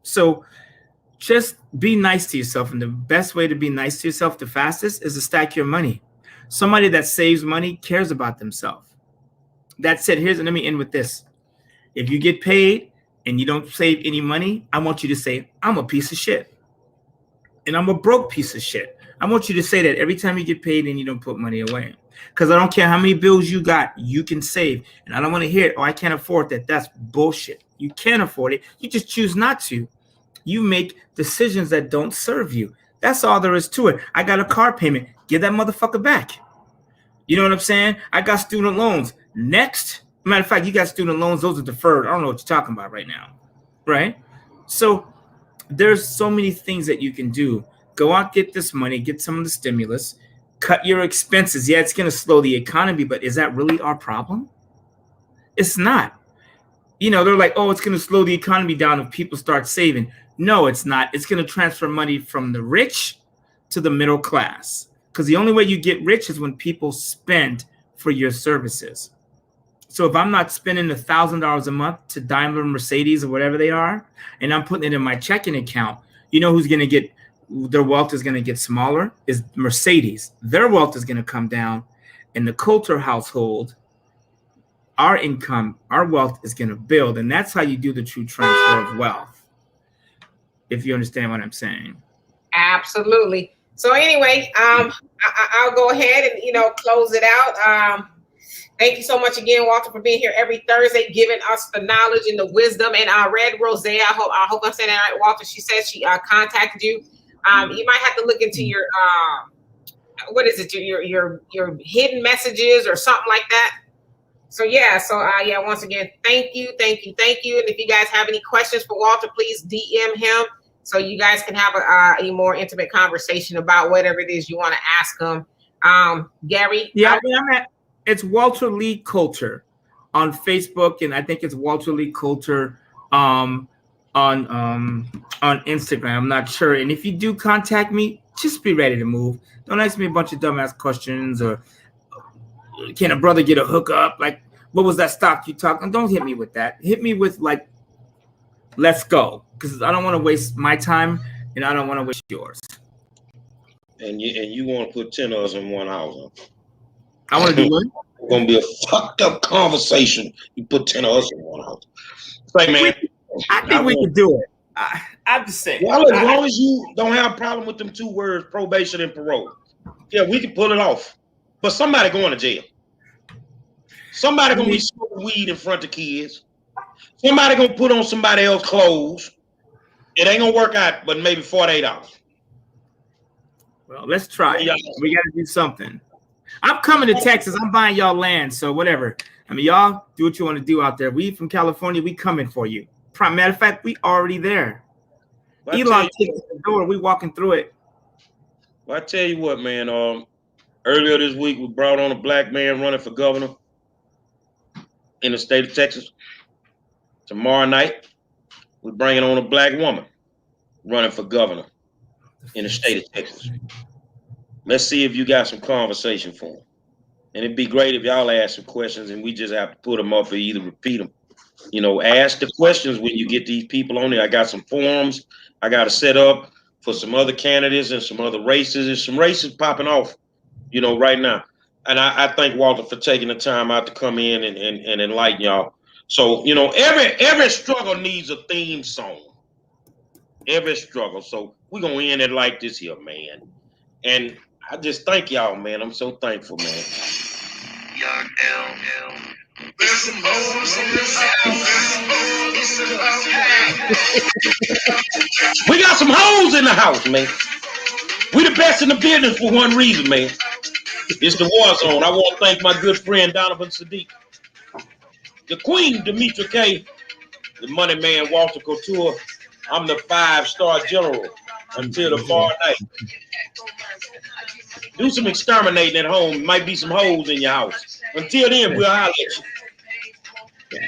So just be nice to yourself. And the best way to be nice to yourself the fastest is to stack your money. Somebody that saves money cares about themselves. That said, let me end with this. If you get paid and you don't save any money, I want you to say, I'm a piece of shit. And I'm a broke piece of shit. I want you to say that every time you get paid and you don't put money away. Because I don't care how many bills you got, you can save. And I don't want to hear it, I can't afford that. That's bullshit. You can't afford it. You just choose not to. You make decisions that don't serve you. That's all there is to it. I got a car payment. Give that motherfucker back. You know what I'm saying? I got student loans. Next. Matter of fact, you got student loans. Those are deferred. I don't know what you're talking about right now. Right? So there's so many things that you can do. Go out, get this money, get some of the stimulus, cut your expenses. Yeah, it's going to slow the economy, but is that really our problem? It's not. They're like, oh, it's going to slow the economy down if people start saving. No, it's not. It's going to transfer money from the rich to the middle class. Because the only way you get rich is when people spend for your services. So if I'm not spending $1,000 a month to Daimler, Mercedes, or whatever they are, and I'm putting it in my checking account, you know who's going to get, their wealth is going to get smaller? Is Mercedes. Their wealth is going to come down. In the Coulter household, our income, our wealth is going to build. And that's how you do the true transfer of wealth. If you understand what I'm saying. Absolutely. So anyway, I'll go ahead and, close it out. Thank you so much again, Walter, for being here every Thursday, giving us the knowledge and the wisdom. And Red Rose, I hope I'm saying that right, Walter. She says she contacted you. You might have to look into your what is it? Your hidden messages or something like that. So yeah. Once again, thank you. And if you guys have any questions for Walter, please DM him so you guys can have a more intimate conversation about whatever it is you want to ask him. Gary. Yeah, it's Walter Lee Coulter on Facebook, and I think it's Walter Lee Coulter on Instagram. I'm not sure. And if you do contact me, just be ready to move. Don't ask me a bunch of dumbass questions or can a brother get a hookup? Like, what was that stock you talking? Don't hit me with that. Hit me with like, let's go, because I don't want to waste my time and I don't want to waste yours. And you want to put 10 of us in one house? Huh? I want to do what? It's gonna be a fucked up conversation. You put 10 of us in one house. Say, man, I think we can do it. I'm just saying. Well, as long as you don't have a problem with them 2 words, probation and parole, yeah, we can pull it off. But somebody going to jail. Somebody gonna be smoking weed in front of kids. Somebody gonna put on somebody else's clothes. It ain't gonna work out, but maybe $48. Well, let's try. We got to do something. I'm coming to Texas. I'm buying y'all land, so whatever. I mean, y'all do what you want to do out there. We from California, we coming for you. Matter of fact, we already there. Well, Elon taking the door. We walking through it. Well, I tell you what, man. Earlier this week, we brought on a black man running for governor in the state of Texas. Tomorrow night, we're bringing on a black woman running for governor in the state of Texas. Let's see if you got some conversation for them. And it'd be great if y'all ask some questions and we just have to put them up or either repeat them. You know, ask the questions when you get these people on there. I got some forums I got to set up for some other candidates and some other races. There's some races popping off, you know, right now. And I thank Walter for taking the time out to come in and enlighten y'all. So, you know, every struggle needs a theme song. Every struggle. So we're going to end it like this here, man. And I just thank y'all, man. I'm so thankful, man. Young L. There's some hoes in this house. We got some hoes in the house, man. We the best in the business for one reason, man. It's the war zone. I want to thank my good friend Donovan Sadiq, the Queen Demetra K, the money man Walter Couture. I'm the 5-star general until tomorrow night. Do some exterminating at home. Might be some hoes in your house. Until then, we'll holler at you.